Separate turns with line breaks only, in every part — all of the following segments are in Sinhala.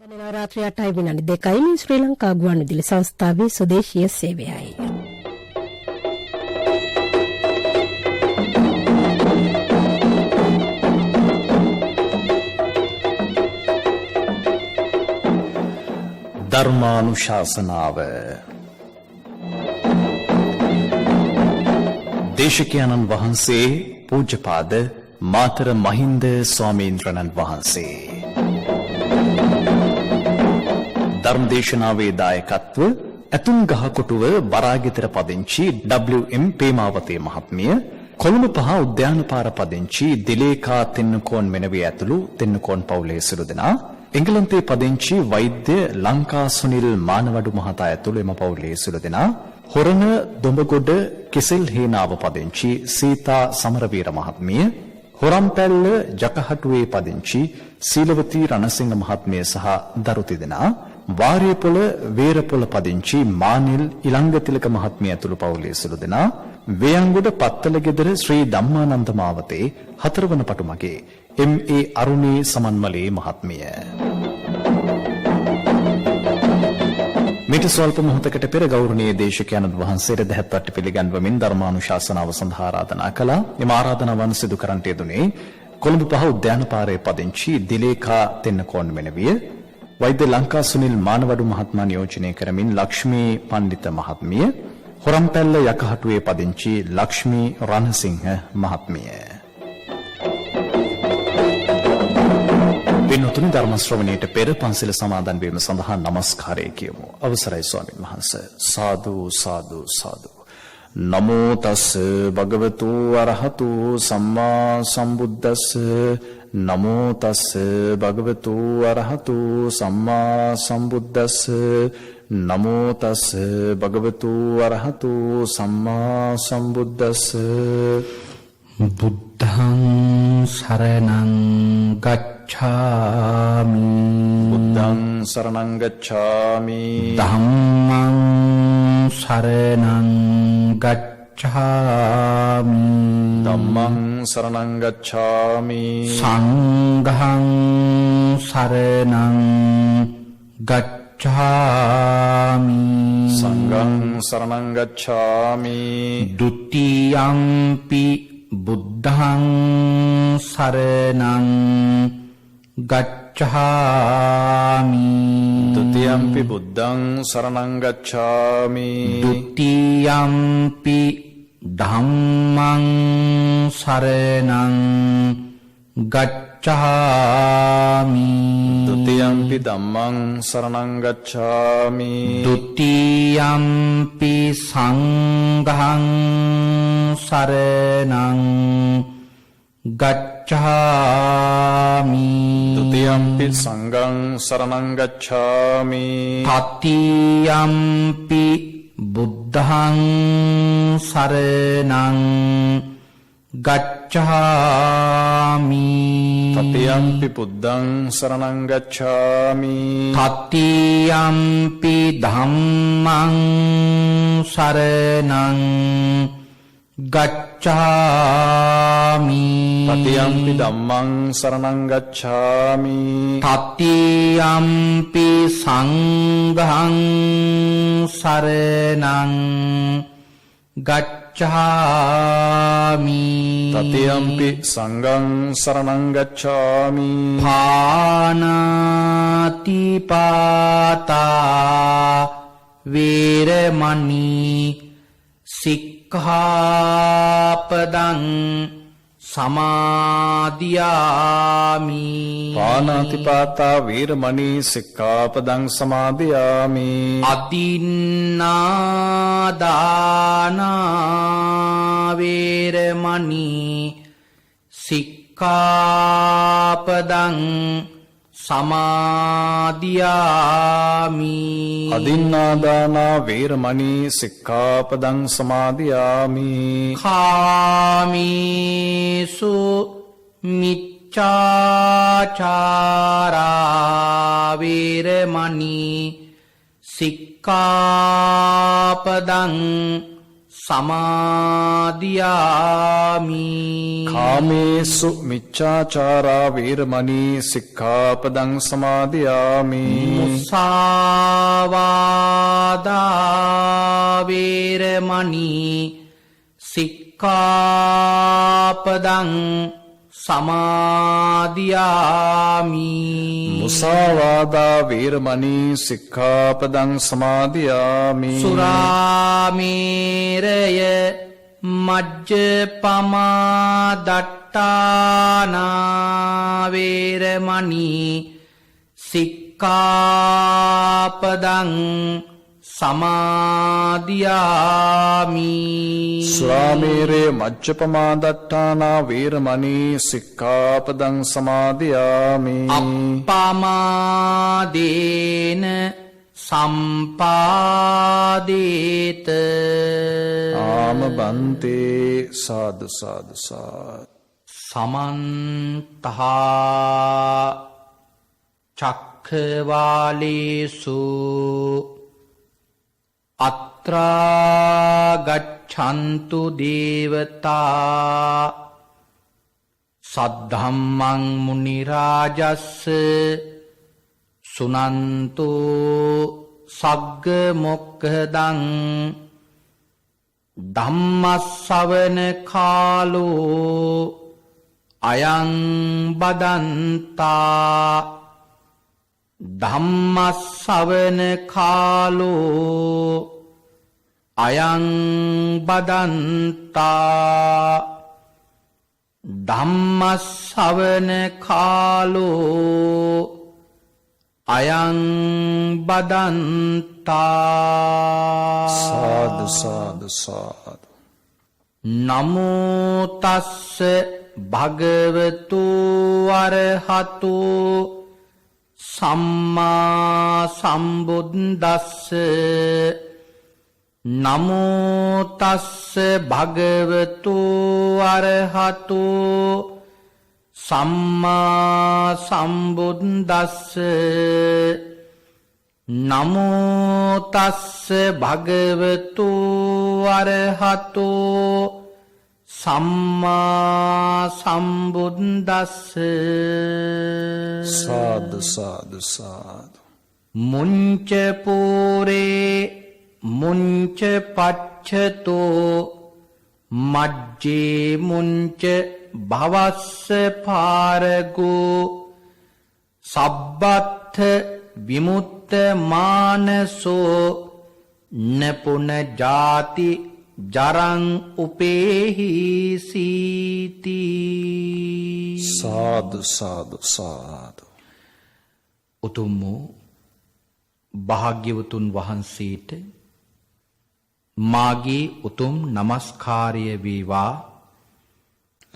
ರಾತ್ರಿ 8:02 ಶ್ರೀಲಂಕಾ ಗುವಾಣಿದಿಲಿ ಸಂಸ್ಥಾವಿ ಸ್ವದೇಶೀಯ ಸೇವೆಯಾಯಿ
ධර්මානුශාසනාව දේශකයන්න් වහන්සේ පූජ්‍යපාද මාතර මහින්ද ස්වාමීන්ද්‍රණන් වහන්සේ ධර්මදේශනාවේ දායකත්ව ඇතුම් ගහකොටුව බරාගෙතර පදිංචි WM පේමාවතේ මහත්මිය, කොළඹ පහ උද්‍යාන පාර පදිංචි දිලේකා තෙන්නකෝන් මෙනවිය ඇතුළු තෙන්නකෝන් පවුලේ සිළු දෙනා, එංගලන්තයේ පදිංචි වෛද්‍ය ලංකා සුනිල් මානවඩු මහතා ඇතුළු එම පවුලේ සිළු දෙනා, හොරණ දොඹගොඩ කෙසෙල් හේනාව පදිංචි සීතා සමරවීර මහත්මිය, හොරම්පැල්ල ජකහටුවේ පදිංචි සීලවතී රණසිංහ මහත්මිය සහ දරු තිදෙනා, වාරියපොළ වේරපොළ පදිංචි මානිල් ඉලංගතිලක මහත්මිය ඇතුළු පවුලේ සිළු දෙනා, වේයන්ගොඩ පත්තලගෙදර ශ්‍රී ධම්මානන්ද මාවතේ 4 වන පටුමගේ MA අරුණී සමන්මලේ මහත්මිය. මිට ස්වල්ප මොහොතකට පෙර ගෞරවනීය දේශකයන්න් වහන්සේට දහත්වට පිළිගන්වමින් ධර්මානුශාසනාව සඳහා ආරාධනා කළා. එම ආරාධනාවන් සිදු කරන්නට යෙදුනේ කොළඹ පහ උද්‍යාන පාරේ පදිංචි දිලේකා තෙන්නකෝන් මෙනවිය, වෛද්‍ය ලංකා සුනිල් මානවඩු මහත්මයා නියෝජනය කරමින් ලක්ෂ්මී පණ්ඩිත මහත්මිය, හොරම්පැල්ල යකහටුවේ පදිංචි ලක්ෂ්මී රණසිංහ මහත්මිය. පින්වතුනි, ධර්ම ශ්‍රවණයට පෙර පන්සල සමාදන් වීම සඳහා নমස්කාරය කියමු. අවසරයි ස්වාමීන් වහන්සේ. සාදු සාදු සාදු. නමෝ තස් භගවතු අරහතු සම්මා සම්බුද්දස්ස. නමෝ තස් භගවතු අරහතු සම්මා සම්බුද්දස්ස. නමෝ තස් භගවතු අරහතු සම්මා සම්බුද්දස්ස.
බුද්ධං සරණං ගච්ඡාමි.
බුද්ධං සරණං ගච්ඡාමි.
ධම්මං සරණං ගච්ඡාමි.
ධම්මං සරණං ගච්ඡාමි.
සංඝං සරණං ගච්ඡාමි.
සංඝං සරණං ගච්ඡාමි.
ဒုတိယံ පි බුද්ධං සරණං ගච්ඡාමි.
ဒုတိယံ පි බුද්ධං සරණං ගච්ඡාමි.
ဒုတိယံ පි ධම්මං සරණං ගච්ඡාමි.
ဒုတိယံ පි ධම්මං සරණං ගච්ඡාමි.
ဒုတိယံ පි සංඝං සරණං ගච්ඡාමි.
ဒုတိယံ පි සංඝං සරණං ගච්ඡාමි.
තතියම් පි බුද්ධං සරණං ගච්ඡාමි.
තතියම් පි බුද්ධං සරණං ගච්ඡාමි.
තතියම් පි ධම්මං සරණං ගච්ඡාමි.
තතියම් පි ධම්මං සරණං ගච්ඡාමි.
තතියම් පි සංඝං සරණං ගච්ඡාමි.
තතියම් පි සංඝං සරණං ගච්ඡාමි.
පානාති පාතා වේරමණී සික්ඛාපදං සමාදියාමි.
පාණාතිපාතා වීරමණී සික්ඛාපදං සමාදියාමි.
අදින්නාදාන වේරමණී සික්ඛාපදං සමාදියාමි.
අදින්නාදානා වේරමණී සික්ඛාපදං සමාදියාමි.
කාමීසු මිච්ඡාචාරා වේරමණී සික්ඛාපදං සමාදියාමි
කාමේසු මිච්ඡාචාරා වේරමණී සික්ඛාපදං සමාදියාමි
මුසාවාදා වේරමණී සික්ඛාපදං සමාදියාමි
මුසාවාදා වේරමණී සික්ඛාපදං සමාදියාමි
සුරාමේරය මජ්ජපමා දට්ඨානා වේරමණී සික්ඛාපදං සමාදියාමි
සුරාමේරේ මජ්ජපමා දට්ඨානා වේරමණී සික්ඛාපදං සමාදියාමි
අප්පමාදේන සම්පාදේත
ආම බන්තේ සාදු සාදු සාදු
සමන්තහා චක්ඛවාලේසු අත්‍රා ගච්ඡන්තු දේවතා සද්ධම්මං මුනි රාජස්ස සුනන්තු සග්ග මොක්ඛදං ධම්මස්සවන කාලෝ අයං බදන්තා ධම්මස්සවන කාලෝ අයං බදන්තා ධම්මස්සවන කාලෝ අයං බදන්තා
සාදු සාදු සාදු
නමෝ තස්ස භගවතු අරහතු සම්මා සම්බුද්දස්ස නමෝ තස්ස භගවතු අරහතු සම්මා සම්බුද්දස්ස නමෝ තස්ස භගවතු අරහතු සම්මා සම්බුද්දස්ස
සාදු සාදු සාදු
මුංච පූරේ මුංච පච්ඡතෝ මජ්ජේ මුංච භවස්ස පාරගෝ සබ්බත්ථ විමුත්ත මානසෝ නපුන ජාති ජරං උපේහි සීති
සාදු සාදු සාදු
උතුම් වූ භාග්‍යවතුන් වහන්සේට මාගේ උතුම් නමස්කාරය වේවා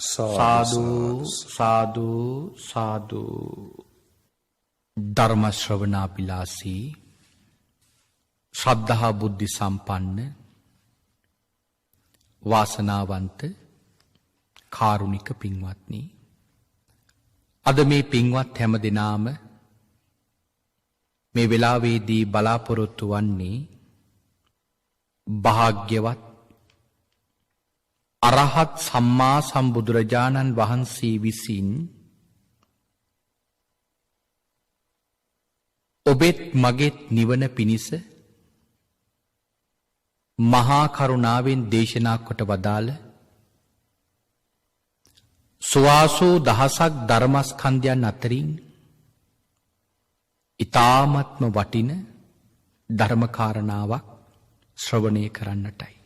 සාදු සාදු සාදු ධර්ම ශ්‍රවණාපිලාසී ශ්‍රද්ධා බුද්ධි සම්පන්න වාසනාවන්ත කාරුණික පින්වත්නි අද මේ පින්වත් හැම දෙනාම මේ වෙලාවේදී බලාපොරොත්තු වන්නේ භාග්‍යවත් අරහත් සම්මා සම්බුදුරජාණන් වහන්සේ විසින් ඔබෙත් මගෙත් නිවන පිණිස මහා කරුණාවෙන් දේශනා කොට වදාළ සුවාසූ දහසක් ධර්මස්කන්ධයන් අතරින් ඉතාමත්ම වටින ධර්මකාරණාවක් ශ්‍රවණය කරන්නටයි.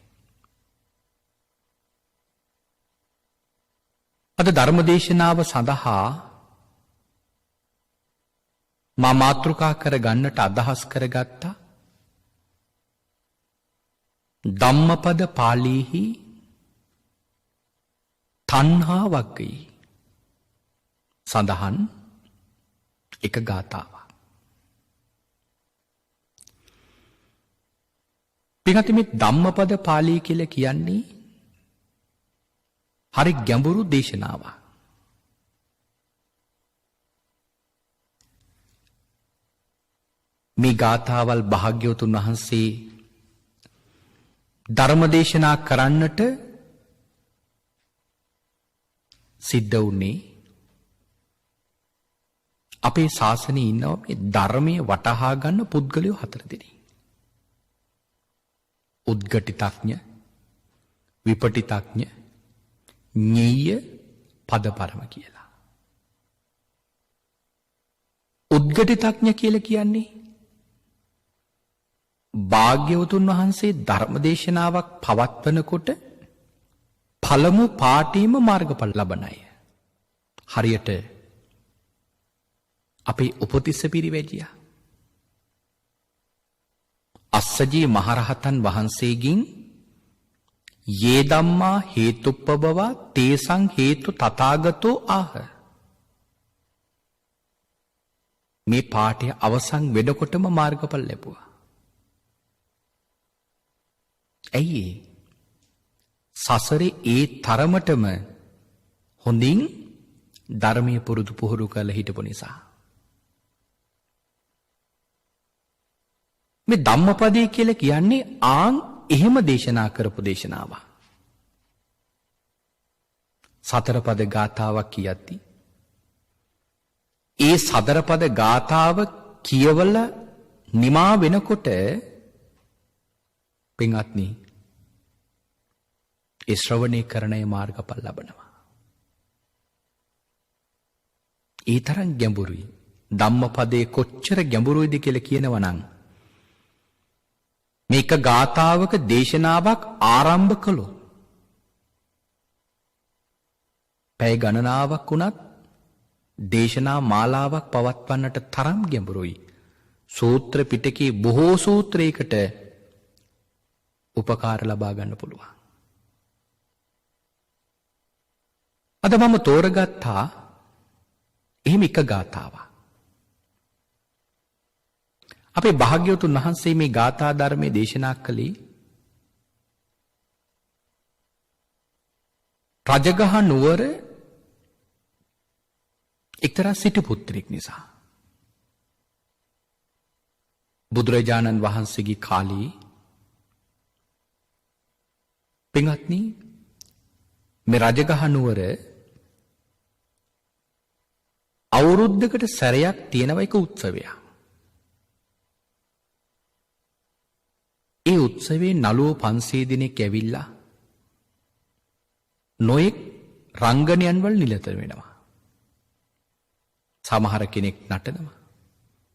අද ධර්මදේශනාව සඳහා මා මාතෘකා කර ගන්නට අදහස් කරගත්තා ධම්මපද පාළීහි තණ්හා වග්ගයේ සඳහන් එක ගාථාවක්. පින්වත්නි මේ ධම්මපද පාළී කියලා කියන්නේ හරි ගැඹුරු දේශනාවක්. මේ ගාථාවල් භාග්‍යවතුන් වහන්සේ ධර්මදේශනා කරන්නට සිද්ධ වුණේ අපේ ශාසනයේ ඉන්නවා මේ ධර්මයේ වටහා ගන්න පුද්ගලයෝ 4 දෙනෙක්. උද්ගටිතඥ, විපටිතඥ, ඤෙය්‍ය, පදපරම කියලා. උද්ගටිතඥ කියලා කියන්නේ භාග්‍යවතුන් වහන්සේ ධර්මදේශනාවක් පවත්වනකොට පළමු පාඨයේම මාර්ගඵල ලබන අය. හරියට අපේ උපතිස්ස පිරිවැජියා. අස්සජී මහරහතන් වහන්සේගෙන් යේ ධම්මා හේතුප්පබවා තේසං හේතු තථාගතෝ ආහ. මේ පාඨය අවසන් වෙනකොටම මාර්ගඵල ලැබුවා. ඇයි සසරේ ඒ තරමටම හොඳින් ධර්මයේ පුරුදු පුහුණු කරලා හිටපු නිසා. මේ ධම්මපදයේ කියලා කියන්නේ එහෙම දේශනා කරපු දේශනාව. සතර පද ගාථාවක් කියද්දී ඒ සතර පද ගාථාව කියවලා නිමා වෙනකොට පින්වත්නි ඒ ශ්‍රවණය කරණය මාර්ගඵල ලබනවා. ඒ තරම් ගැඹුරුයි. ධම්මපදයේ කොච්චර ගැඹුරුයිද කියලා කියනවා නම් මේක ගාථාවක දේශනාවක් ආරම්භ කළොත් පැය ගණනාවක් වුණත් දේශනා මාලාවක් පවත්වන්නට තරම් ගැඹුරුයි. සූත්‍ර පිටකේ බොහෝ සූත්‍රයකට උපකාර ලබා ගන්න පුළුවන්. අද මම තෝරගත්තා එහෙම එක ගාථාවක්. අපේ භාග්‍යවතුන් වහන්සේ මේ ගාථා ධර්මයේ දේශනා කළේ රජගහ නුවර එක්තරා සිටු පුත්‍රයෙක් නිසා. බුදුරජාණන් වහන්සේගේ කාලේ පින්වත්නි මේ රජගහ නුවර අවුරුද්දකට සැරයක් තියෙනව එක උත්සවයක්. ඒ උත්සවේ නළුවෝ 500 දෙනෙක් ඇවිල්ලා නොයෙක් රංගනයන් වල නිරත වෙනවා. සමහර කෙනෙක් නටනවා.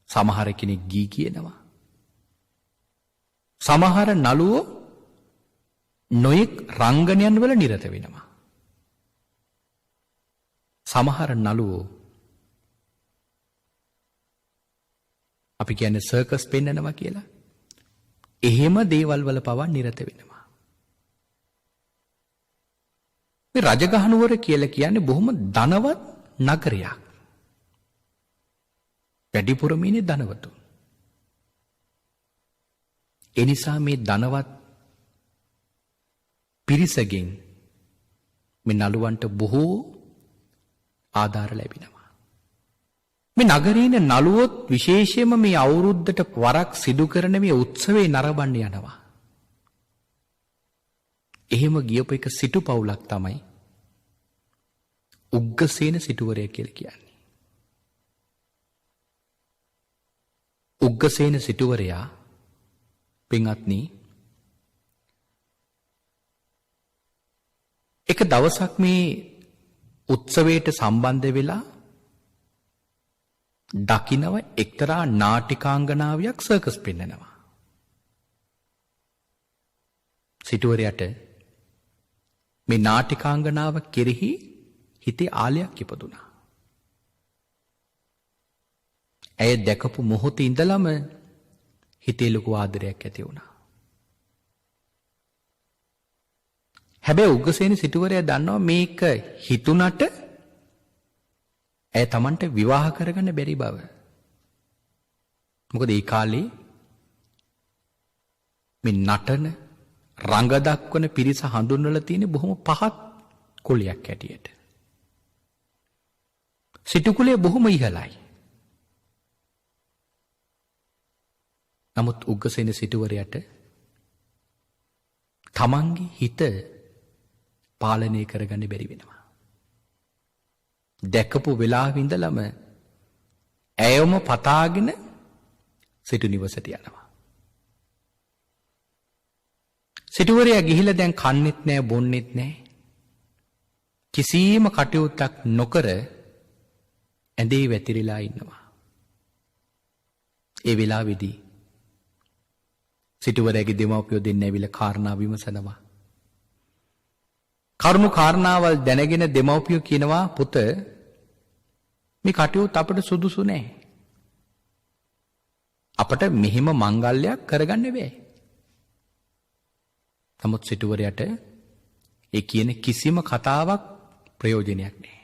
සමහර කෙනෙක් ගී කියනවා. සමහර නළුවෝ නොයෙක් රංගනයන් වල නිරත වෙනවා. සමහර නළුවෝ අපි කියන්නේ සර්කස් පෙන්නනවා කියලා. එහෙම දේවල් වල පවා නිරත වෙනවා. මේ රජගහ නුවර කියලා කියන්නේ බොහොම ධනවත් නගරයක්. වැඩිපුරම ඉන්නේ ධනවතුන්. ඒ නිසා මේ ධනවත් පිරිසගෙන් මේ නළුවන්ට බොහෝ ආධාර ලැබෙනවා. මේ නගරේ ඉන්න නළුවොත් විශේෂයෙන්ම මේ අවුරුද්දට වරක් සිදු කරන මේ උත්සවේ නරඹන්න යනවා. එහෙම ගියපු එක සිටු පවුලක් තමයි උග්ගසේන සිටුවරයා කියලා කියන්නේ. උග්ගසේන සිටුවරයා පින්වත්නි එක දවසක් මේ උත්සවයට සම්බන්ධ වෙලා දකින්නව එක්තරා නාටිකාංගනාවියක් සර්කස් පෙන්නනවා. සිටුවරයාට මේ නාටිකාංගනාව කෙරෙහි හිතේ ආලයක් ඉපදුනා. ඇය දැකපු මොහොතේ ඉඳලම හිතේ ලොකු ආදරයක් ඇති වුණා. හැබැයි උග්ගසේන සිටුවරයා දන්නවා මේක හිතුණට ඇය Tamanට විවාහ කරගන්න බැරි බව. මොකද ඒ කාලේ මේ නටන රංග දක්වන පිරිස හඳුන්වලා තියෙන බොහොම පහත් කුලයක් හැටියට. සිටු කුලය බොහොම ඉහළයි. නමුත් උග්ගසේන සිටුවරයාට තමන්ගේ හිත පාලනය කරගන්න බැරි වෙනවා. දැකපු වෙලාවෙ ඉඳලම ඇයොම පතාගෙන සිටු නිවසට යනවා. සිටුවරයා ගිහිල්ලා දැන් කන්නෙත් නෑ බොන්නෙත් නෑ. කිසිම කටයුත්තක් නොකර ඇඳේ වැතිරිලා ඉන්නවා. ඒ වෙලාවේදී සිටුවරයාගේ දෙමව්පියෝ දෙන්න ඇවිල්ලා කාරණා විමසනවා. කරුණු කාරණාවල් දැනගෙන දෙමව්පියෝ කියනවා පුත මේ කටයුත්ත අපට සුදුසු නෑ. අපට මෙහෙම මංගල්‍යයක් කරගන්න බෑ. නමුත් සිටුවරයාට ඒ කියන කිසිම කතාවක් ප්‍රයෝජනයක් නෑ.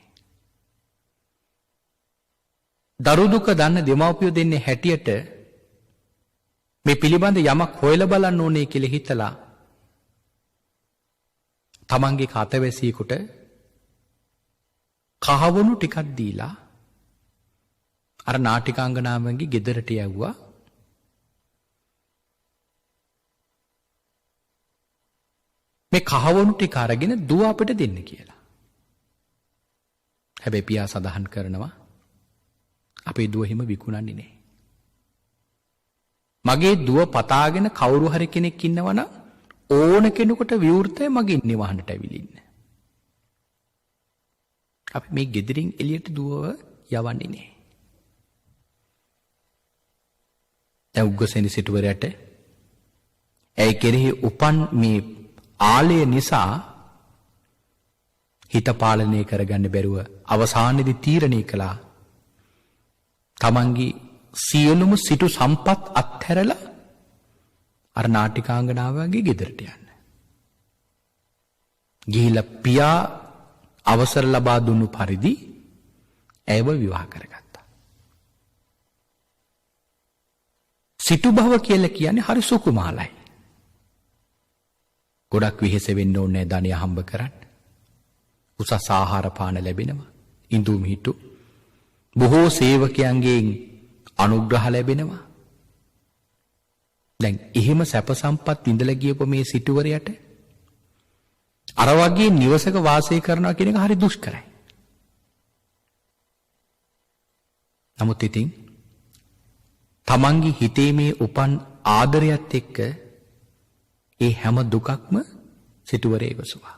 දරු දුක දන්න දෙමව්පියෝ දෙන්නේ හැටියට මේ පිළිබඳ යමක් හොයලා බලන්න ඕනේ කියලා හිතලා තමන්ගේ කතවැසියෙකුට කහවණු ටිකක් දීලා අර නාටිකාංගනාවන්ගේ ගෙදරට යවුවා. මේ කහවණු ටික අරගෙන දුව අපිට දෙන්න කියලා. හැබැයි පියා සඳහන් කරනවා අපේ දුව හිම විකුණන්නේ නෑ. මගේ දුව පතාගෙන කවුරු හරි කෙනෙක් ඉන්නවනම් ඕන කෙනෙකුට විවෘතයි මගේ නිවහනට ඇවිලින්න. අපි මේ ගෙදරින් එළියට දුවව යවන්නේ නෑ. දැන් උග්ගසේන සිටුවරයාට ඇයි කෙරෙහි උපන් මේ ආලය නිසා හිත පාලනය කරගන්න බැරුව අවසානයේදී තීරණය කළා තමන්ගේ සියලුම සිටු සම්පත් අත්හැරලා අර නාටිකාංගනාවගේ ගෙදරට යන්න. ගිහිල්ලා පියා අවසර ලබා දුන්නු පරිදි ඇයව විවාහ කරගත්තා. සිටු භව කියලා කියන්නේ හරි සුකුමාලයි. ගොඩක් විහෙස වෙන්න ඕනේ ධනිය හම්බ කරන්න. උසස් ආහාර පාන ලැබෙනවා. ඉඳුම් හිටු බොහෝ සේවකයන්ගෙන් අනුග්‍රහ ලැබෙනවා. දැන් එහෙම සැප සම්පත් ඉඳලා ගියපු මේ සිටුවරයට අර වගේ නිවසක වාසය කරනවා කියන එක හරි දුෂ්කරයි. නමුත් ඉතින් තමන්ගේ හිතේ මේ උපන් ආදරයත් එක්ක ඒ හැම දුකක්ම සිටුවරේ ඉවසුවා.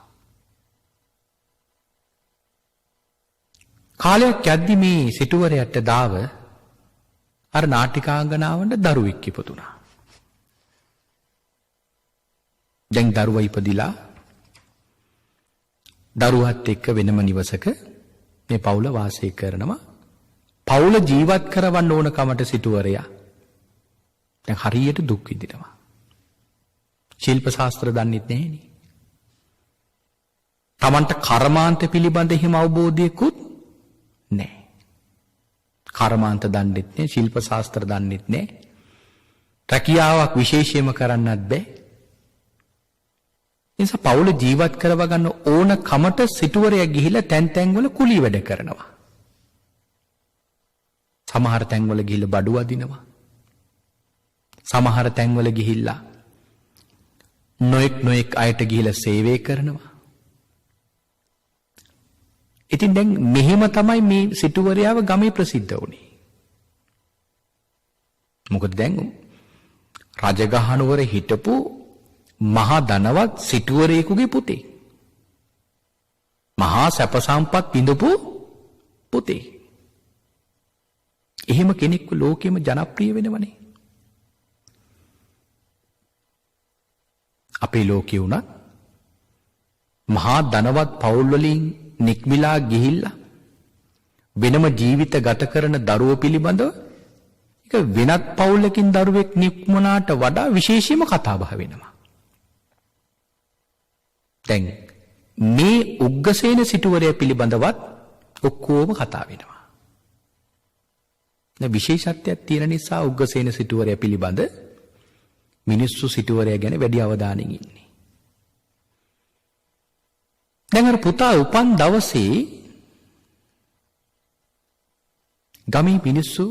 කාලයක් යද්දි මේ සිටුවරයට දාව අර නාටිකාංගනාවන්ට දරුවෙක් ඉපදුනා. දැන් දරුවා ඉපදිලා දරුවත් එක්ක වෙනම නිවසක මේ පවුල වාසය කරනවා. පවුල ජීවත් කරවන්න ඕන කමට සිටුවරයා දැන් හරියට දුක් විඳිනවා. ශිල්ප ශාස්ත්‍ර දන්නෙත් නැහෙනි. තමන්ට කර්මාන්ත පිළිබඳ හිම අවබෝධයකුත් නැහැ. කර්මාන්ත දන්නෙත් නැහැ, ශිල්ප ශාස්ත්‍ර දන්නෙත් නැහැ. රැකියාවක් විශේෂයෙන්ම කරන්නත් බෑ. නිසා පවුල ජීවත් කරව ගන්න ඕන කමට සිටුවරයා ගිහිල්ලා තැන් තැන් වල කුලී වැඩ කරනවා. සමහර තැන් වල ගිහිල්ලා බඩු අදිනවා. සමහර තැන් වල ගිහිල්ලා නොඑක් අයට ගිහිල්ලා සේවය කරනවා. ඉතින් දැන් මෙහෙම තමයි මේ සිටුවරයාව ගමේ ප්‍රසිද්ධ වුණේ. මොකද දැන් රජගහනුවර හිටපු මහා ධනවත් සිටුවරයෙකුගේ පුතේ. මහා සැප සම්පත් විඳපු පුතේ. එහෙම කෙනෙක්ව ලෝකෙම ජනප්‍රිය වෙනවනේ. අපේ ලෝකේ උනත් මහා ධනවත් පවුල් වලින් නික්මිලා ගිහිල්ලා වෙනම ජීවිත ගත කරන දරුවෝ පිළිබඳව ඒක වෙනත් පවුලකින් දරුවෙක් නික්මුණාට වඩා විශේෂම කතා බහ වෙනවා. දැන් මේ උග්ගසේන සිටුවරයා පිළිබඳවත් ඔක්කොම කතා වෙනවා. දැන් විශේෂත්වයක් තියෙන නිසා උග්ගසේන සිටුවරයා පිළිබඳ මිනිස්සු සිටුවරයා ගැන වැඩි අවධානයෙන් ඉන්නේ. දැන් අර පුතා උපන් දවසේ ගමේ මිනිස්සු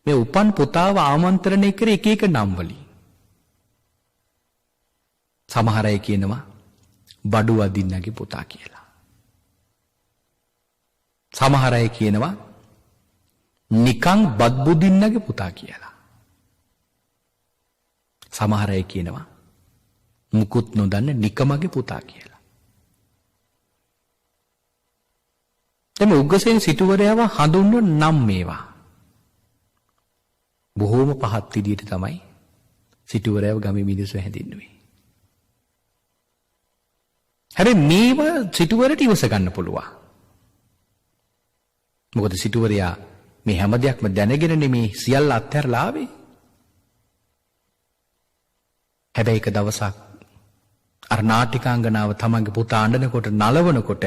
මේ උපන් පුතාව ආමන්ත්‍රණය කර එක එක නම් වලින් සමහර අය කියනවා බඩු අදින්නගේ පුතා කියලා. සමහර අය කියනවා නිකං බත් බුදින්නගේ පුතා කියලා. සමහර අය කියනවා මුකුත් නොදන්න නිකමගේ පුතා කියලා. එම උග්ගසේන සිටුවරයාව හඳුන්වන නම් මේවා. බොහෝම පහත් විදියට තමයි සිටුවරයාව ගමේ මිනිස්සු හැඳින්වුවේ. හැබැයි මේවා සිටුවරට ඉවස ගන්න පුළුවන්. මොකද සිටුවරයා මේ හැම දෙයක්ම දැනගෙන නෙමේ සියල්ල අත්හැරලා ආවේ. හැබැයි එක දවසක් අර නාටිකාංගනාව තමන්ගේ පුතා අඬනකොට නලවනකොට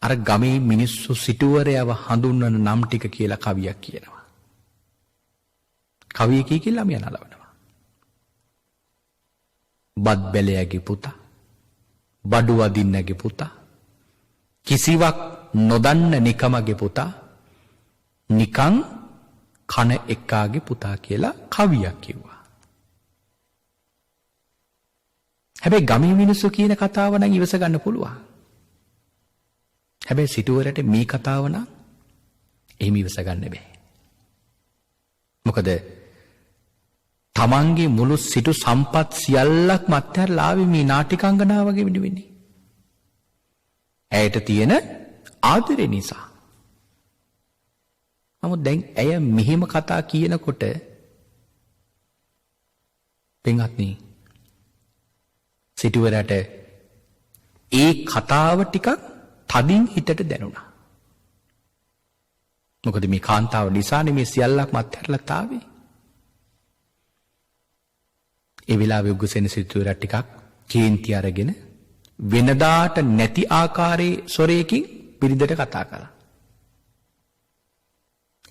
අර ගමේ මිනිස්සු සිටුවරයව හඳුන්වන නම් ටික කියලා කවියක් කියනවා. කවිය කියලා ළමයා නලවනවා. බත් බැලයගේ පුතා, බඩු අදින්නගේ පුතා, කිසිවක් නොදන්න නිකමගේ පුතා, නිකං කන එක්කාගේ පුතා කියලා කවියක් කිව්වා. හැබැයි ගමේ මිනිස්සු කියන කතාව නම් ඉවස ගන්න පුළුවන්. හැබැයි සිටුවරට මේ කතාව නම් එහෙම ඉවස ගන්න බෑ. මොකද තමන්ගේ මුළු සිටු සම්පත් සියල්ලක් මත්හැරලා ආවේ මේ නාටිකාංගනාවගේ වෙන්නේ. ඇයට තියෙන ආදරේ නිසා. නමුත් දැන් ඇය මෙහෙම කතා කියනකොට පින්වත්නි සිටුවරට ඒ කතාව ටිකක් තදින් හිතට දැනුණා. මොකද මේ කාන්තාව නිසානේ මේ සියල්ලක් මත්හැරලා තාවේ. ඒ වෙලාවේ උග්ගසේන සිටුවරට ටිකක් කේන්ති අරගෙන වෙනදාට නැති ආකාරයේ ස්වරයකින් බිරිඳට කතා කළා.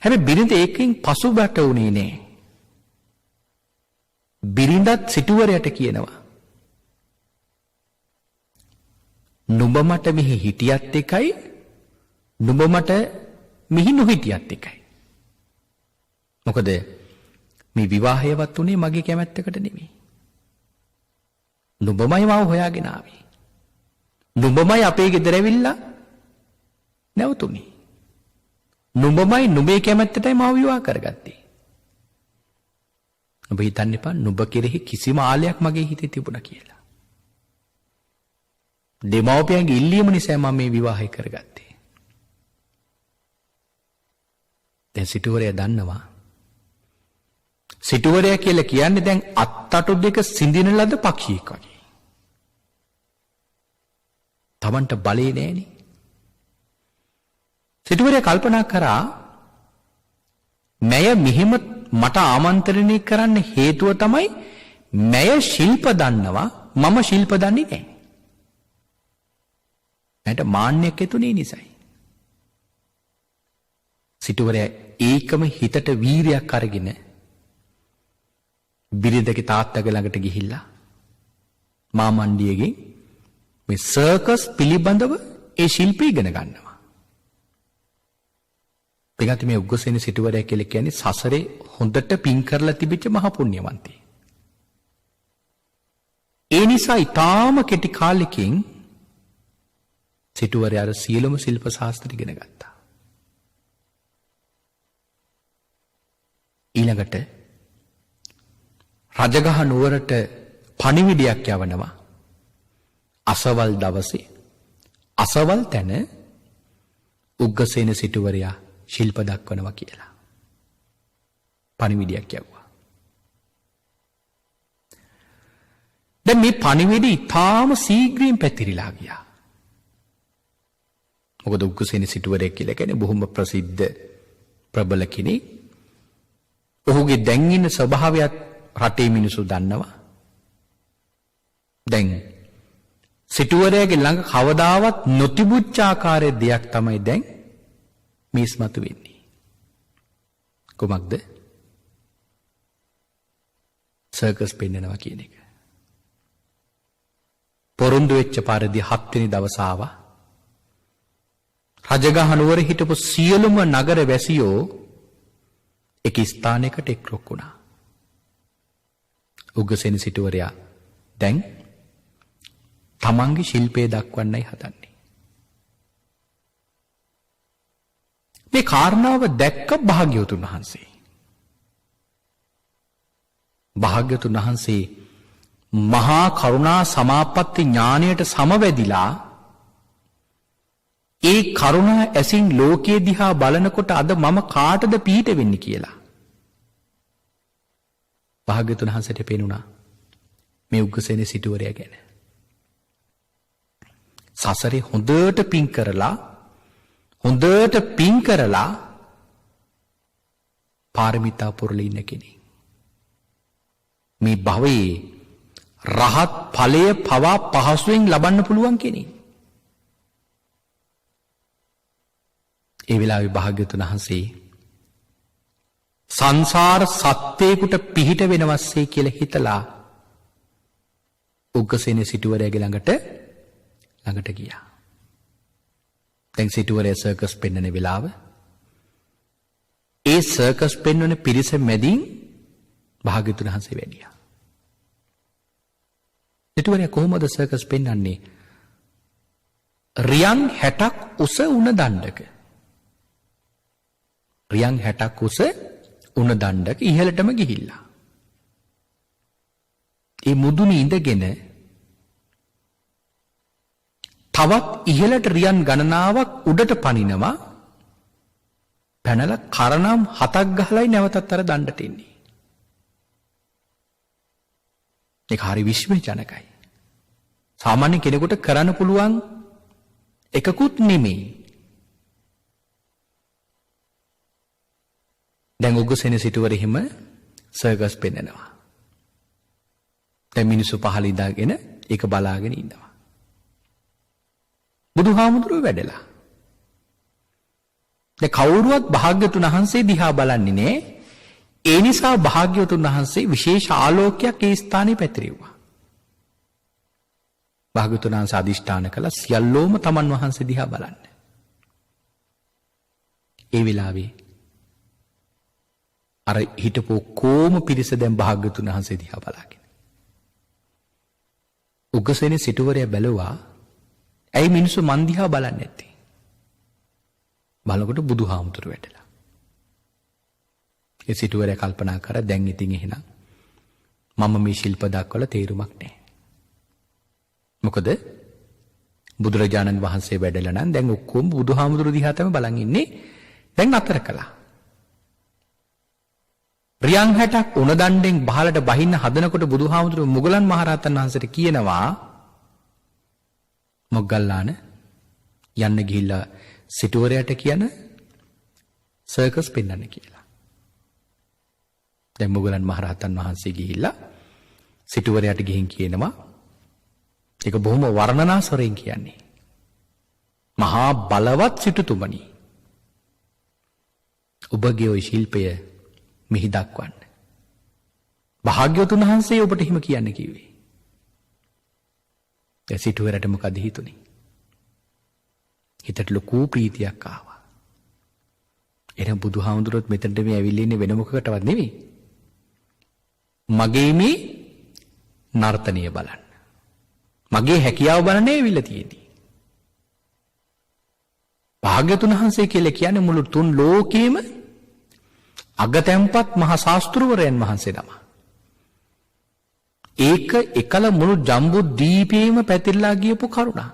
හැබැයි බිරිඳ ඒකෙන් පසුබට වුණේ නෑ. බිරිඳත් සිටුවරයට කියනවා නුඹ මට මෙහි හිටියත් එකයි නුඹ මට මෙහි නොහිටියත් එකයි. මොකද මේ විවාහයවත් උනේ මගේ කැමැත්තකට නෙමෙයි. නුඹමයි මාව හොයාගෙන ආවේ. නුඹමයි අපේ ගෙදර ඇවිල්ලා නැවතුනේ. නුඹමයි නුඹේ කැමැත්තටයි මාව විවාහ කරගත්තේ. ඔබ හිතන්න එපා නුඹ කෙරෙහි කිසිම ආලයක් මගේ හිතේ තිබුණා කියලා. දෙමව්පියන්ගේ ඉල්ලීම නිසා මම මේ විවාහය කරගත්තේ. දැන් සිටුවරයා දන්නවා. සිටුවරයා කියලා කියන්නේ දැන් අත්තටු දෙක සිඳින ලද පක්ෂියෙක් වගේ. තමන්ට බලේ නෑනේ. සිටුවරයා කල්පනා කරා මැය මෙහෙම මට ආමන්ත්‍රණය කරන්න හේතුව තමයි මැය ශිල්ප දන්නවා මම ශිල්ප දන්නේ නෑ. මට මාන්නයක් ඇතුනේ නිසායි. සිටුවරයා ඒකම හිතට වීරයක් අරගෙන බිරිඳගේ තාත්තගේ ළඟට ගිහිල්ලා මාමණ්ඩියගෙන් මේ සර්කස් පිළිබඳව ඒ ශිල්පය ඉගෙන ගන්නවා. පිටත් මේ උග්ගසේන සිටුවරයා කියලා කියන්නේ සසරේ හොඳට පින් කරලා තිබිච්ච මහ පුණ්‍යවන්තයෙක්. ඒ නිසා ඊටාම කෙටි කාලෙකින් සිටුවරයා සියලුම ශිල්ප ශාස්ත්‍ර ඉගෙන ගත්තා. ඊළඟට රජගහ නුවරට පණිවිඩයක් යවනවා. අසවල් දවසේ අසවල් තැන උග්ගසේන සිටුවරයා ශිල්ප දක්වනවා කියලා. පණිවිඩයක් යවුවා. දැන් මේ පණිවිඩය ඊටාම ශීඝ්‍රයෙන් පැතිරිලා ගියා. මොකද උග්ගසේන සිටුවරයෙක් කියලා කියන්නේ බොහොම ප්‍රසිද්ධ ප්‍රබල කෙනෙක්. ඔහුගේ දැන් ඉන්න ස්වභාවයත් රටේ මිනිස්සු දන්නවා. දැන් සිටුවරයාගේ ළඟ කවදාවත් නොතිබුච්ච ආකාරයේ දෙයක් තමයි දැන් මේ ඉස්මතු වෙන්නේ. කොහොමද? සර්කස් පෙන්නනවා කියන එක. පොරොන්දු වෙච්ච පාරදී 7 වෙනි දවස ආවා. රජගහ නුවර හිටපු සියලුම නගර වැසියෝ එක ස්ථානයකට එක්රොක් වුණා. උග්ගසේන සිටුවරයා දැන් තමන්ගේ ශිල්පය දක්වන්නයි හදන්නේ. මේ කාරණාව දැක්ක භාග්‍යවතුන් වහන්සේ. භාග්‍යවතුන් වහන්සේ මහා කරුණා සමාපatti ඥාණයට සමවැදිලා ඒ කරුණා ඇසින් ලෝකයේ දිහා බලනකොට අද මම කාටද පිහිට වෙන්නේ කියලා. භාග්‍යවතුන් වහන්සේට පේනුණා මේ උග්ගසේන සිටුවරයා ගැන. සසරේ හොඳට පින් කරලා පාරමිතා පුරලා ඉන්න කෙනෙක්. මේ භවයේ රහත් ඵලය පවා පහසුවෙන් ලබන්න පුළුවන් කෙනෙක්. ඒ වෙලාවේ භාග්‍යවතුන් වහන්සේ සංසාර සත්‍යයකට පිහිට වෙනවස්සේ කියලා හිතලා උග්ගසේන සිටුවරයාගේ ළඟට ගියා. දැන් සිටුවරයා සර්කස් පෙන්වන වෙලාව ඒ සර්කස් පෙන්වන පිරිස මැදින් භාග්‍යවතුන් වහන්සේ වැඩියා. සිටුවරයා කොහොමද සර්කස් පෙන්වන්නේ? රියන් 60ක් උස උණ දණ්ඩක. රියන් 60ක් උස උණ දණ්ඩක ඉහළටම ගිහිල්ලා. ඒ මුදුනේ ඉඳගෙන තවත් ඉහළට රියන් ගණනාවක් උඩට පනිනවා. පැනලා කරනම් 7ක් ගහලයි නැවතත් අර දණ්ඩට එන්නේ. ඒක හරි විශ්මයජනකයි. සාමාන්‍ය කෙනෙකුට කරන්න පුළුවන් එකකුත් නෙමෙයි. දැන් උග්ගසේන සිටුවර හිම සර්කස් පෙන්නනවා. දැන් මිනිස්සු පහළ ඉඳගෙන ඒක බලාගෙන ඉන්නවා. බුදුහාමුදුරුවෝ වැඩලා. දැන් කවුරුවත් භාග්‍යවතුන් වහන්සේ දිහා බලන්නේ නෑ. ඒ නිසා භාග්‍යවතුන් වහන්සේ විශේෂ ආලෝකයක් ඒ ස්ථානයේ පැතිරෙව්වා. භාග්‍යවතුන් වහන්සේ අදිෂ්ඨාන කළා සියල්ලෝම තමන් වහන්සේ දිහා බලන්න. ඒ වෙලාවේ අර හිටපු කොම පිරිස දැන් භාග්‍යවතුන් වහන්සේ දිහා බලාගෙන. උග්ගසේන සිටුවරයා බැලුවා ඇයි මිනිස්සු මන් දිහා බලන්නේ නැත්තේ? බලනකොට බුදුහාමුදුරුවෝ වැටලා. ඒ සිටුවරයා කල්පනා කරා දැන් ඉතින් එහෙනම් මම මේ ශිල්ප දක්වලා තේරුමක් නැහැ. මොකද බුදුරජාණන් වහන්සේ වැඩලා නම් දැන් ඔක්කොම බුදුහාමුදුරුවෝ දිහා තමයි බලන් ඉන්නේ. දැන් අතර කළා. රියන් 60ක් උණ දණ්ඩෙන් බහලට බහින්න හදනකොට බුදුහාමුදුරුවෝ මුගලන් මහරහතන් වහන්සේට කියනවා මොග්ගල්ලාන යන්න ගිහිල්ලා සිටුවරයාට කියන සර්කස් පෙන්වන්න කියලා. දැන් මුගලන් මහරහතන් වහන්සේ ගිහිල්ලා සිටුවරයාට ගිහින් කියනවා ඒක බොහොම වර්ණනාස්වරයෙන් කියන්නේ. මහා බලවත් සිටුතුමනි ඔබගේ ওই ශිල්පය මෙහි දක්වන්න. භාග්‍යවතුන් වහන්සේ ඔබට හිම කියන්න කිව්වේ. ඒ සිටුවරට මොකද හිතුනේ? හිතට ලොකු ප්‍රීතියක් ආවා. එහෙනම් බුදුහාමුදුරුවොත් මෙතනට මේ ඇවිල්ලා ඉන්නේ වෙන මොකකටවත් නෙවෙයි. මගේ මේ නර්තනය බලන්න. මගේ හැකියාව බලන්න ඇවිල්ලා තියෙන්නේ. භාග්‍යවතුන් වහන්සේ කියලා කියන්නේ මුළු තුන් ලෝකෙම අගතැන්පත් මහා ශාස්ත්‍රවරයන් වහන්සේ නම. ඒක එකල මුළු ජම්බු දීපේම පැතිරලා ගියපු කරුණා.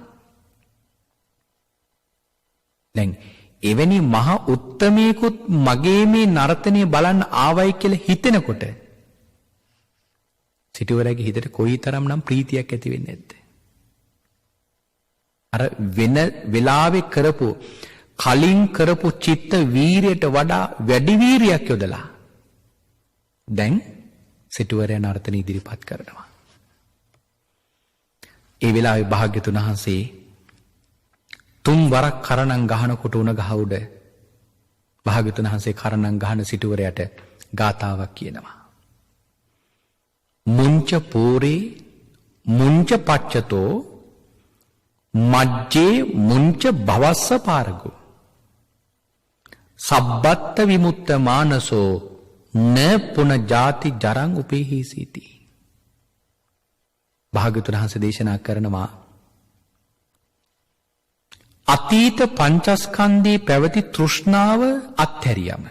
දැන් එවැනි මහා උත්තමයෙකුත් මගේ මේ නර්තනය බලන්න ආවයි කියලා හිතෙනකොට සිටුවරයාගේ හිතට කොයිතරම්නම් ප්‍රීතියක් ඇති වෙන්නේ නැද්ද? අර වෙන වෙලාවේ කරපු කලින් කරපු චිත්ත වීරියට වඩා වැඩි වීරියක් යොදලා දැන් සිටුවරයා නර්තන ඉදිරිපත් කරනවා. ඒ වෙලාවේ භාග්‍යතුන් වහන්සේ තුන් වරක් කරණම් ගහනකොට උණ ගහ උඩ භාග්‍යතුන් වහන්සේ කරණම් ගහන සිටුවරයාට ගාතාවක් කියනවා. මුංච පෝරේ මුංච පච්චතෝ මජ්ජේ මුංච භවස්ස පාරගෝ සබ්බත්ත විමුත්ත මානසෝ න පුන ජාති ජරං උපේහිසීති. භාග්‍යවතුන් වහන්සේ දේශනා කරනවා අතීත පංචස්කන්ධයේ පැවති තෘෂ්ණාව අත්හැරියම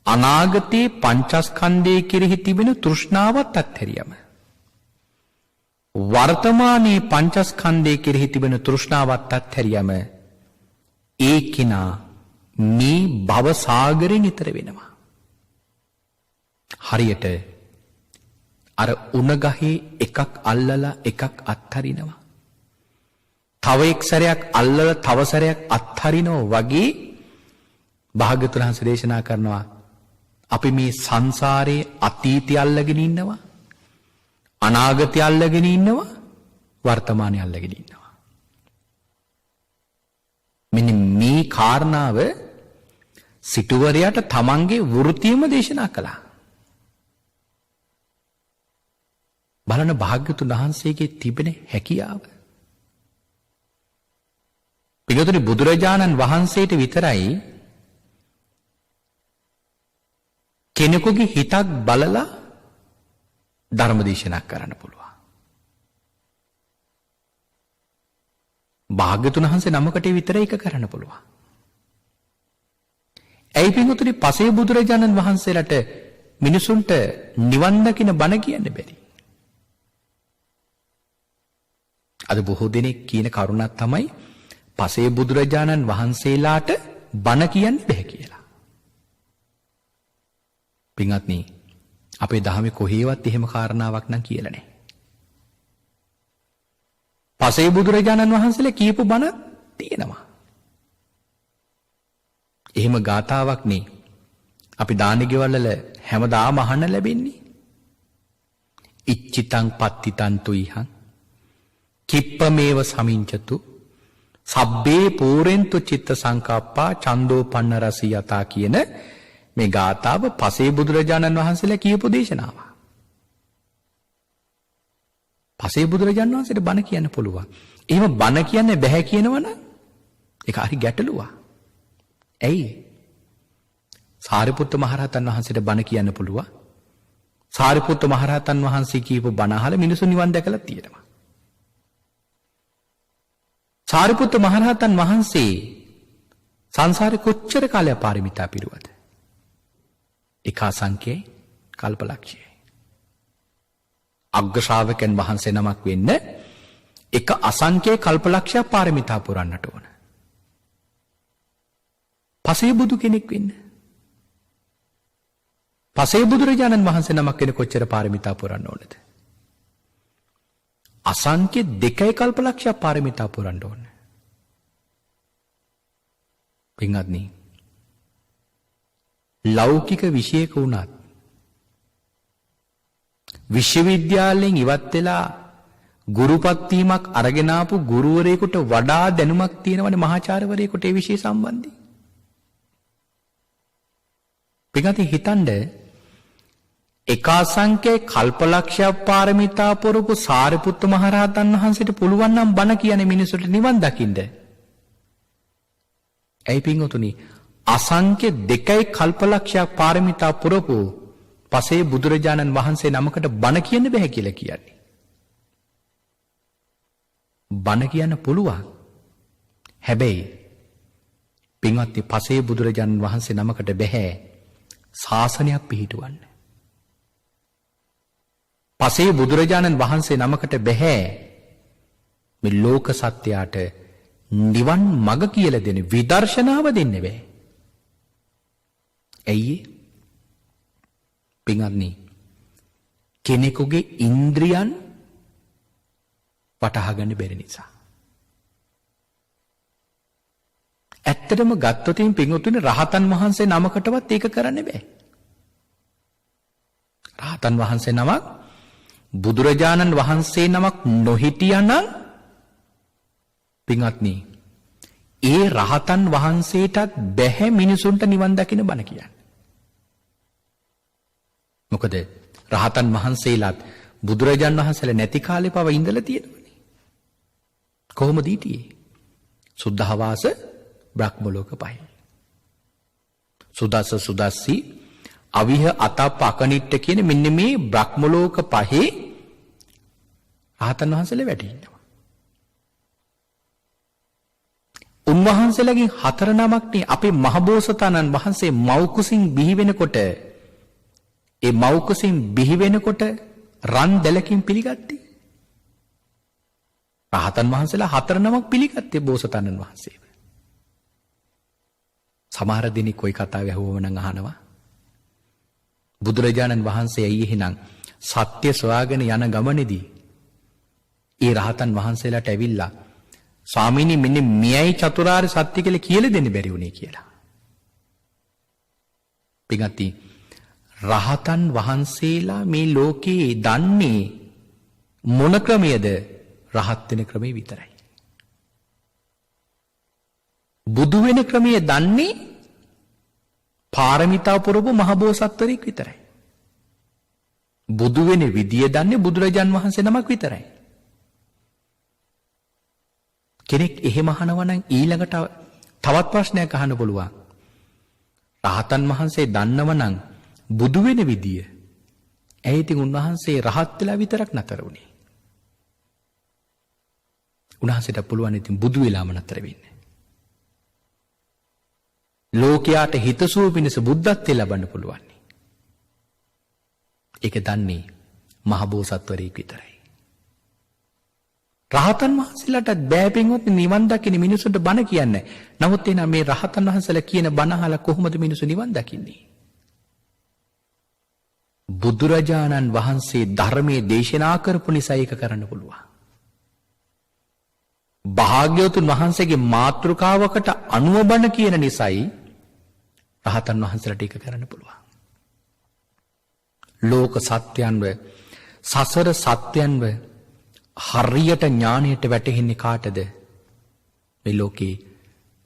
අනාගතේ පංචස්කන්ධයේ කෙරෙහි තිබෙන තෘෂ්ණාවත් අත්හැරියම වර්තමානයේ පංචස්කන්ධයේ කෙරෙහි තිබෙන තෘෂ්ණාවත් අත්හැරියම ඒ කෙනා මේ භව සාගරයෙන් ඈතර වෙනවා. හරියට අර උණ ගහේ එකක් අල්ලලා එකක් අත්හරිනවා. තව එක් සැරයක් අල්ලලා තව සැරයක් අත්හරිනවා වගේ භාග්‍යවතුන් වහන්සේ දේශනා කරනවා අපි මේ සංසාරයේ අතීතය අල්ලගෙන ඉන්නවා අනාගතය අල්ලගෙන ඉන්නවා වර්තමානය අල්ලගෙන ඉන්නවා. මෙන්න මේ කාරණාව සිටුවරයාට තමන්ගේ වෘත්තියම දේශනා කළා. බලන භාග්‍යවතුන් වහන්සේගේ තිබෙන හැකියාව. පිළිතුරු බුදුරජාණන් වහන්සේට විතරයි කෙනෙකුගේ හිතක් බලලා ධර්ම දේශනා කරන්න පුළුවන්. භාග්‍යවතුන් වහන්සේ නමකට විතරයි ඒක කරන්න පුළුවන්. ඇයි පින්වතුනි පසේ බුදුරජාණන් වහන්සේලාට මිනිසුන්ට නිවන් දකින්න බණ කියන්න බැරි? අද බොහෝ දෙනෙක් කියන කරුණක් තමයි පසේ බුදුරජාණන් වහන්සේලාට බණ කියන්න බැහැ කියලා. පින්වත්නි අපේ දහමේ කොහේවත් එහෙම කාරණාවක් නම් කියලා නැහැ. පසේ බුදුරජාණන් වහන්සේලා කියපු බණ තියෙනවා. එහෙම ගාතාවක් නේ අපි දානි ගෙවල් වල හැමදාම අහන්න ලැබෙන්නේ. ඉච්චිතං පත්තිතං තුයිහං කිප්පමේව සමිංචතු සබ්බේ පූරෙන්තු චිත්ත සංකප්පා චන්දෝ පන්න රසී යතා කියන මේ ගාථාව පසේ බුදුරජාණන් වහන්සේලා කියපු දේශනාව. පසේ බුදුරජාණන් වහන්සේට බණ කියන්න පුළුවන්. එහෙම බණ කියන්න බැහැ කියනවනම් ඒක හරි ගැටලුවක්. ඇයි? සාරිපුත්ත මහරහතන් වහන්සේට බණ කියන්න පුළුවන්. සාරිපුත්ත මහරහතන් වහන්සේ කියපු බණ අහලා මිනිසු නිවන් දැකලා තියෙනවා. සාරිපුත්ත මහරහතන් වහන්සේ සංසාරේ කොච්චර කාලයක් පාරමිතා පිරුවද? එක අසංඛ්‍යයි කල්පලක්ෂයයි. අග්‍ර ශ්‍රාවකයන් වහන්සේ නමක් වෙන්න එක අසංඛ්‍යයි කල්පලක්ෂයක් පාරමිතා පුරන්නට ඕන. පසේ බුදු කෙනෙක් වෙන්න පසේ බුදුරජාණන් වහන්සේ නමක් වෙන කොච්චර පාරමිතා පුරන්න ඕනද? අසංඛ්‍ය 2 කල්පලක්ෂයක් පාරමිතා පුරන්න ඕන. පින්වත්නි ලෞකික විෂයක වුණත් විශ්වවිද්‍යාලයෙන් ඉවත් වෙලා ගුරුපත් වීමක් අරගෙන ආපු ගුරුවරයෙකුට වඩා දැනුමක් තියෙනවනේ මහාචාර්යවරයෙකුට ඒ විෂය සම්බන්ධයෙන්. පින්වත්නි හිතන්න එක අසංඛ්‍යයි කල්පලක්ෂයක් පාරමිතා පුරපු සාරිපුත්ත මහරහතන් වහන්සේට පුළුවන් නම් බණ කියන්නේ මිනිසුන්ට නිවන් දකින්න. ඇයි පින්වතුනි අසංඛ්‍ය 2 කල්පලක්ෂයක් පාරමිතා පුරපු පසේ බුදුරජාණන් වහන්සේ නමකට බණ කියන්න බෑ කියලා කියන්නේ. බණ කියන්න පුළුවන්. හැබැයි පින්වත්නි පසේ බුදුරජාණන් වහන්සේ නමකට බෑ ශාසනයක් පිහිටවන්න. පසේ බුදුරජාණන් වහන්සේ නමකට බෑ මේ ලෝක සත්‍යයට නිවන් මඟ කියලා දෙන විදර්ශනාව දෙන්න බෑ. ඇයි? පින්වත්නි කෙනෙකුගේ ඉන්ද්‍රියන් වටහා ගන්න බැරි නිසා. ඇත්තටම ගත්තොත් පින්වත්නි රහතන් වහන්සේ නමකටවත් ඒක කරන්න බෑ. රහතන් වහන්සේ නමක් බුදුරජාණන් වහන්සේ නමක් නොහිටියනම් පින්වත්නි ඒ රහතන් වහන්සේටත් බැහැ මිනිසුන්ට නිවන් දකින්න බණ කියන්න. මොකද රහතන් වහන්සේලාත් බුදුරජාණන් වහන්සේලා නැති කාලේ පව ඉඳලා තියෙනවනේ. කොහොමද හිටියේ? සුද්ධවාස බ්‍රහ්ම ලෝක පහේ. සුදස්ස සුදස්සි අවිහ අතප්ප අකනිට්ට කියන මෙන්න මේ බ්‍රහ්ම ලෝක පහේ රහතන් වහන්සේලා වැඩි ඉන්නවා. උන්වහන්සේලාගෙන් 4 නමක්නේ අපේ මහබෝසතාණන් වහන්සේ මව්කුසින් බිහි වෙනකොට ඒ මව්කුසින් බිහි වෙනකොට රන් දැලකින් පිළිගත්තේ. රහතන් වහන්සේලා 4 නමක් පිළිගත්තේ බෝසතාණන් වහන්සේව. සමහර දිනක් කොයි කතාව ඇහුවම නම් අහනවා. බුදුරජාණන් වහන්සේ ඇයි එහෙනම් සත්‍ය සොයාගෙන යන ගමනේදී ඒ රහතන් වහන්සේලාට ඇවිල්ලා ස්වාමීනි මෙන්න මෙයයි චතුරාර්ය සත්‍ය කියලා කියලා දෙන්න බැරි වුණේ කියලා. පිටගත්ටි රහතන් වහන්සේලා මේ ලෝකේ දන්නේ මොන ක්‍රමයේද? රහත් වෙන ක්‍රමේ විතරයි. බුදු වෙන ක්‍රමයේ දන්නේ පාරමිතා පුරපු මහබෝසත්වරයෙක් විතරයි. බුදු වෙන විදිය දන්නේ බුදුරජාන් වහන්සේ නමක් විතරයි. කෙනෙක් එහෙම අහනවා නම් ඊළඟට තවත් ප්‍රශ්නයක් අහන්න පුළුවන්. රහතන් වහන්සේ දන්නව නම් බුදු වෙන විදිය ඇයි ඉතින් උන්වහන්සේ රහත් වෙලා විතරක් නතර වුණේ? උන්වහන්සේට පුළුවන් ඉතින් බුදු වෙලාම නතර වෙන්න. ලෝකයාට හිතසුව පිණිස බුද්ධත්වයේ ලබන්න පුළුවන්. ඒක දන්නේ මහබෝසත්වරයෙක් විතරයි. රහතන් වහන්සේලාට බෑ පින්වත් නිවන් දකින්න මිනිසුන්ට බණ කියන්නේ. නමුත් එන මේ රහතන් වහන්සේලා කියන බණ අහලා කොහොමද මිනිස්සු නිවන් දකින්නේ? බුදුරජාණන් වහන්සේ ධර්මයේ දේශනා කරපු නිසා ඒක කරන්න පුළුවන්. භාග්‍යවතුන් වහන්සේගේ මාතෘකාවකට අනුව බණ කියන නිසායි රහතන් වහන්සේලාට ඒක කරන්න පුළුවන්. ලෝක සත්‍යයන්ව සසර සත්‍යයන්ව හරියට ඥානයට වැටහෙන්නේ කාටද? මේ ලෝකේ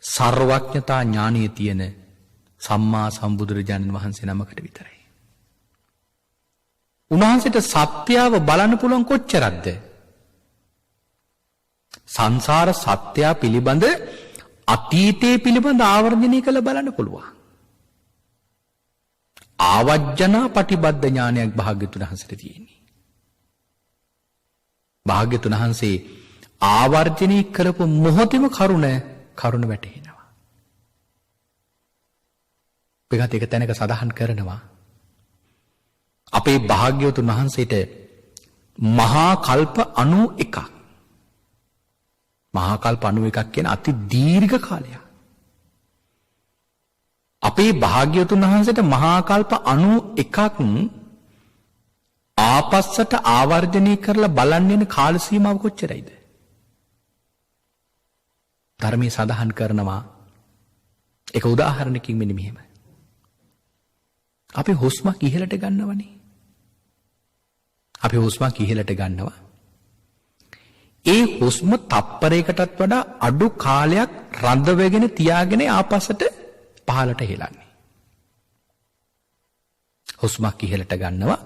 සර්වඥතා ඥානීය තියෙන සම්මා සම්බුදුරජාණන් වහන්සේ නමකට විතරයි. උන්වහන්සේට සත්‍යව බලන්න පුළුවන් කොච්චරක්ද? සංසාර සත්‍ය පිළිබඳ අතීතයේ පිළිබඳ ආවර්ජනය කළ බලන්න පුළුවන්. ආවජ්ජනා පටිබද්ධ ඥානයක් භාග්‍යතුන් වහන්සේට තියෙන්නේ. භාග්‍යතුන් වහන්සේ ආවර්ජනය කරපු මොහොතේම කරුණ වැටහෙනවා. පිටත් එක තැනක සඳහන් කරනවා අපේ භාග්‍යවතුන් වහන්සේට මහා කල්ප 91ක් මහා කල්ප 91ක් කියන අති දීර්ඝ කාලයක්. අපේ භාග්‍යවතුන් වහන්සේට මහා කල්ප 91ක් ආපස්සට ආවර්ජනය කරලා බලන්න යන කාල සීමාව කොච්චරයිද? ධර්මයේ සඳහන් කරනවා එක උදාහරණකින් මෙන්න මෙහෙම. අපි හුස්මක් ඉහළට ගන්නවනේ. අපි හුස්මක් ඉහළට ගන්නවා. ඒ හුස්ම තප්පරයකටත් වඩා අඩු කාලයක් රඳවගෙන තියාගෙන ආපස්සට පහළට හෙලන්නේ. හුස්මක් ඉහළට ගන්නවා.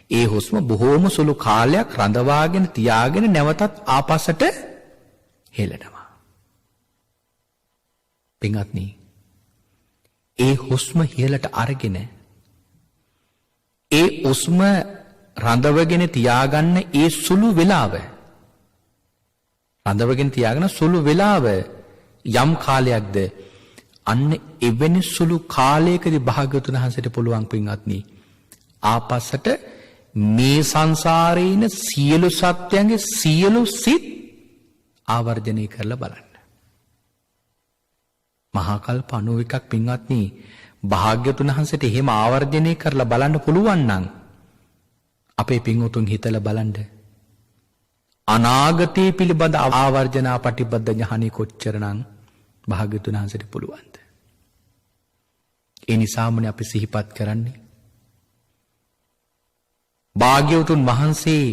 ඒ හුස්ම බොහෝම සුළු කාලයක් රඳවාගෙන තියාගෙන නැවතත් ආපස්සට හෙලනවා. පින්වත්නි, ඒ හුස්ම ඉහළට අරගෙන ඒ හුස්ම රඳවගෙන තියාගන්න ඒ සුළු වෙලාව රඳවගෙන තියාගෙන සුළු වෙලාව යම් කාලයක්ද අන්න එවැනි සුළු කාලයකදී භාග්‍යවතුන් වහන්සේට පුළුවන් පින්වත්නි ආපස්සට මේ සංසාරේ ඉන්න සියලු සත්‍යයන්ගේ සියලු සිත් ආවර්ජනය කරලා බලන්න. මහා කල්ප 91ක් පින්වත්නි භාග්‍යවතුන් වහන්සේට එහෙම ආවර්ජනය කරලා බලන්න පුළුවන් නම් අපේ පින්වතුන් හිතලා බලන්න අනාගතයේ පිළිබඳ ආවර්ජනා පටිබද්ධ ඥානෙ කොච්චරනම් භාග්‍යවතුන් වහන්සේට පුළුවන්ද? ඒ නිසාමනේ අපි සිහිපත් කරන්නේ භාග්‍යවතුන් වහන්සේ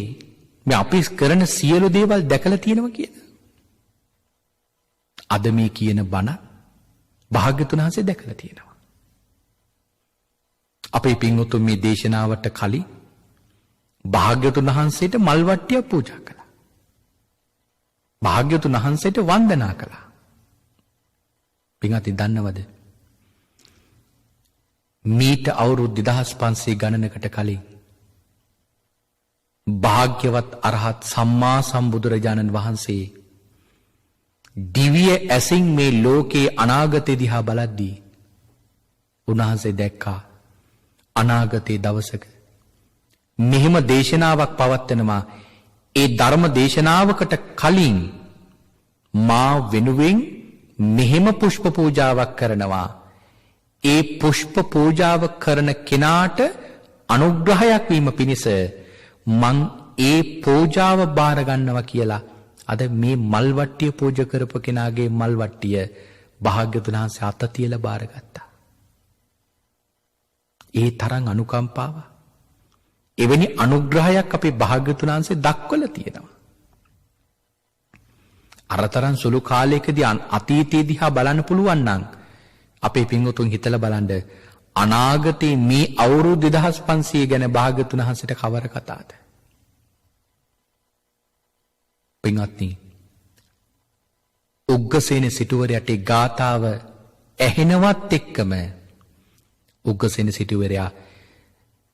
මේ අපි කරන සියලු දේවල් දැකලා තියෙනවා කියන. අද මේ කියන බණ භාග්‍යවතුන් වහන්සේ දැකලා තියෙනවා. අපේ පින්වතුන් මේ දේශනාවට කලින් භාග්‍යවතුන් වහන්සේට මල් වට්ටියක් පූජා කළා. භාග්‍යවතුන් වහන්සේට වන්දනා කළා. පින්වත්නි දන්නවද? මීට අවුරුදු 2500 ගණනකට කලින් භාග්‍යවත් අරහත් සම්මා සම්බුදුරජාණන් වහන්සේ දිව්‍ය ඇසින් මේ ලෝකේ අනාගතය දිහා බලද්දී උන්වහන්සේ දැක්කා අනාගතයේ දවසක මෙහෙම දේශනාවක් පවත්වනවා. ඒ ධර්ම දේශනාවකට කලින් මා වෙනුවෙන් මෙහෙම පුෂ්ප පූජාවක් කරනවා. ඒ පුෂ්ප පූජාව කරන කෙනාට අනුග්‍රහයක් වීම පිණිස මං ඒ පූජාව බාර ගන්නවා කියලා අද මේ මල් වට්ටිය පූජා කරපු කෙනාගේ මල් වට්ටිය භාග්‍යවතුන් වහන්සේ අත තියලා බාරගත්තා. ඒ තරම් අනුකම්පාව එවැනි අනුග්‍රහයක් අපේ භාග්‍යවතුන් වහන්සේ දක්වලා තියෙනවා. අරතරන් සුළු කාලයකදී අතීතයේ දිහා බලන්න පුළුවන් නම් අපේ පින්වතුන් හිතලා බලන්න අනාගතේ මේ අවුරුදු 2500 ගැන භාග්‍යවතුන් වහන්සේට කවර කතාවද? පින්වත්නි, උග්ගසේන සිටුවරයාට ඒ ගාථාව ඇහෙනවත් එක්කම උග්ගසේන සිටුවරයා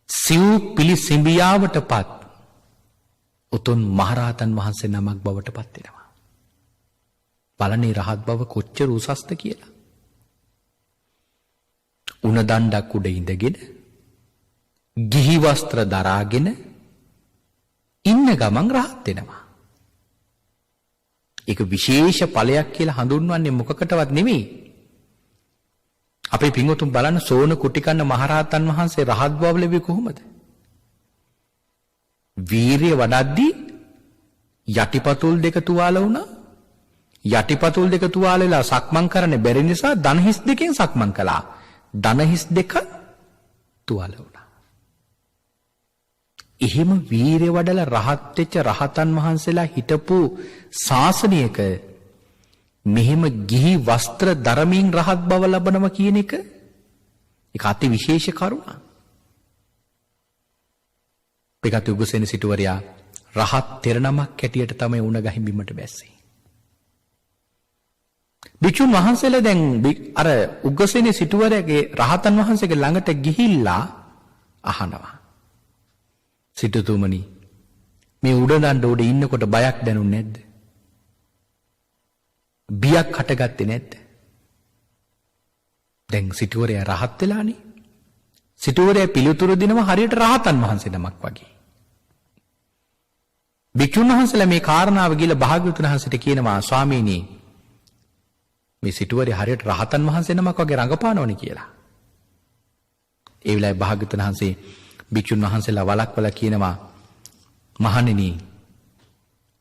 සිව් පිළිසිඹියාවටපත් උතුම් මහරහතන් වහන්සේ නමක් බවට පත් වෙනවා. බලන්නේ රහත් බව කොච්චර උසස්ද කියලා. උණ දණ්ඩක් උඩ ඉඳගෙන ගිහි වස්ත්‍ර දරාගෙන ඉන්න ගමන් රහත් වෙනවා. ඒක විශේෂ ඵලයක් කියලා හඳුන්වන්නේ මොකකටවත් නෙමෙයි. අපේ පින්වතුන් බලන්න සෝන කුටිකන්න මහරහතන් වහන්සේ රහත් බව ලැබුවේ කොහොමද? වීරිය වඩද්දී යටිපතුල් දෙක තුවාල වුණා. යටිපතුල් දෙක තුවාල වෙලා සක්මන් කරන්න බැරි නිසා දණහිස් දෙකෙන් සක්මන් කළා. දණහිස් දෙක තුවාල වුණා. එහෙම වීරිය වඩලා රහත් වෙච්ච රහතන් වහන්සේලා හිටපු ශාසනයක මෙහෙම ගිහි වස්ත්‍ර දරමින් රහත් බව ලබනවා කියන එක ඒක අති විශේෂ කරුණක්. ඒකත් උග්ගසේන සිටුවරයා රහත් තෙරණමක් හැටියට තමයි උණ ගහින් බිමට බැස්සේ. භික්ෂුන් වහන්සේලා දැන් අර උග්ගසේන සිටුවරයාගේ රහතන් වහන්සේගේ ළඟට ගිහිල්ලා අහනවා. සිටුතුමනි, මේ උඩ උඩ ඉන්නකොට බයක් දැනුන්නේ නැද්ද? බියක් හටගත්තේ නැද්ද? දැන් සිටුවරයා රහත් වෙලානේ. සිටුවරයා පිළිතුරු දෙනවා හරියට රහතන් වහන්සේ නමක් වගේ. භික්ෂුන් වහන්සේලා මේ කාරණාව ගිහලා භාග්‍යවතුන් වහන්සේට කියනවා ස්වාමීනි මේ සිටුවරයා හරියට රහතන් වහන්සේ නමක් වගේ රඟපානවනේ කියලා. ඒ වෙලාවේ භාග්‍යවතුන් වහන්සේ භික්ෂුන් වහන්සේලා වළක්වලා කියනවා මහණෙනි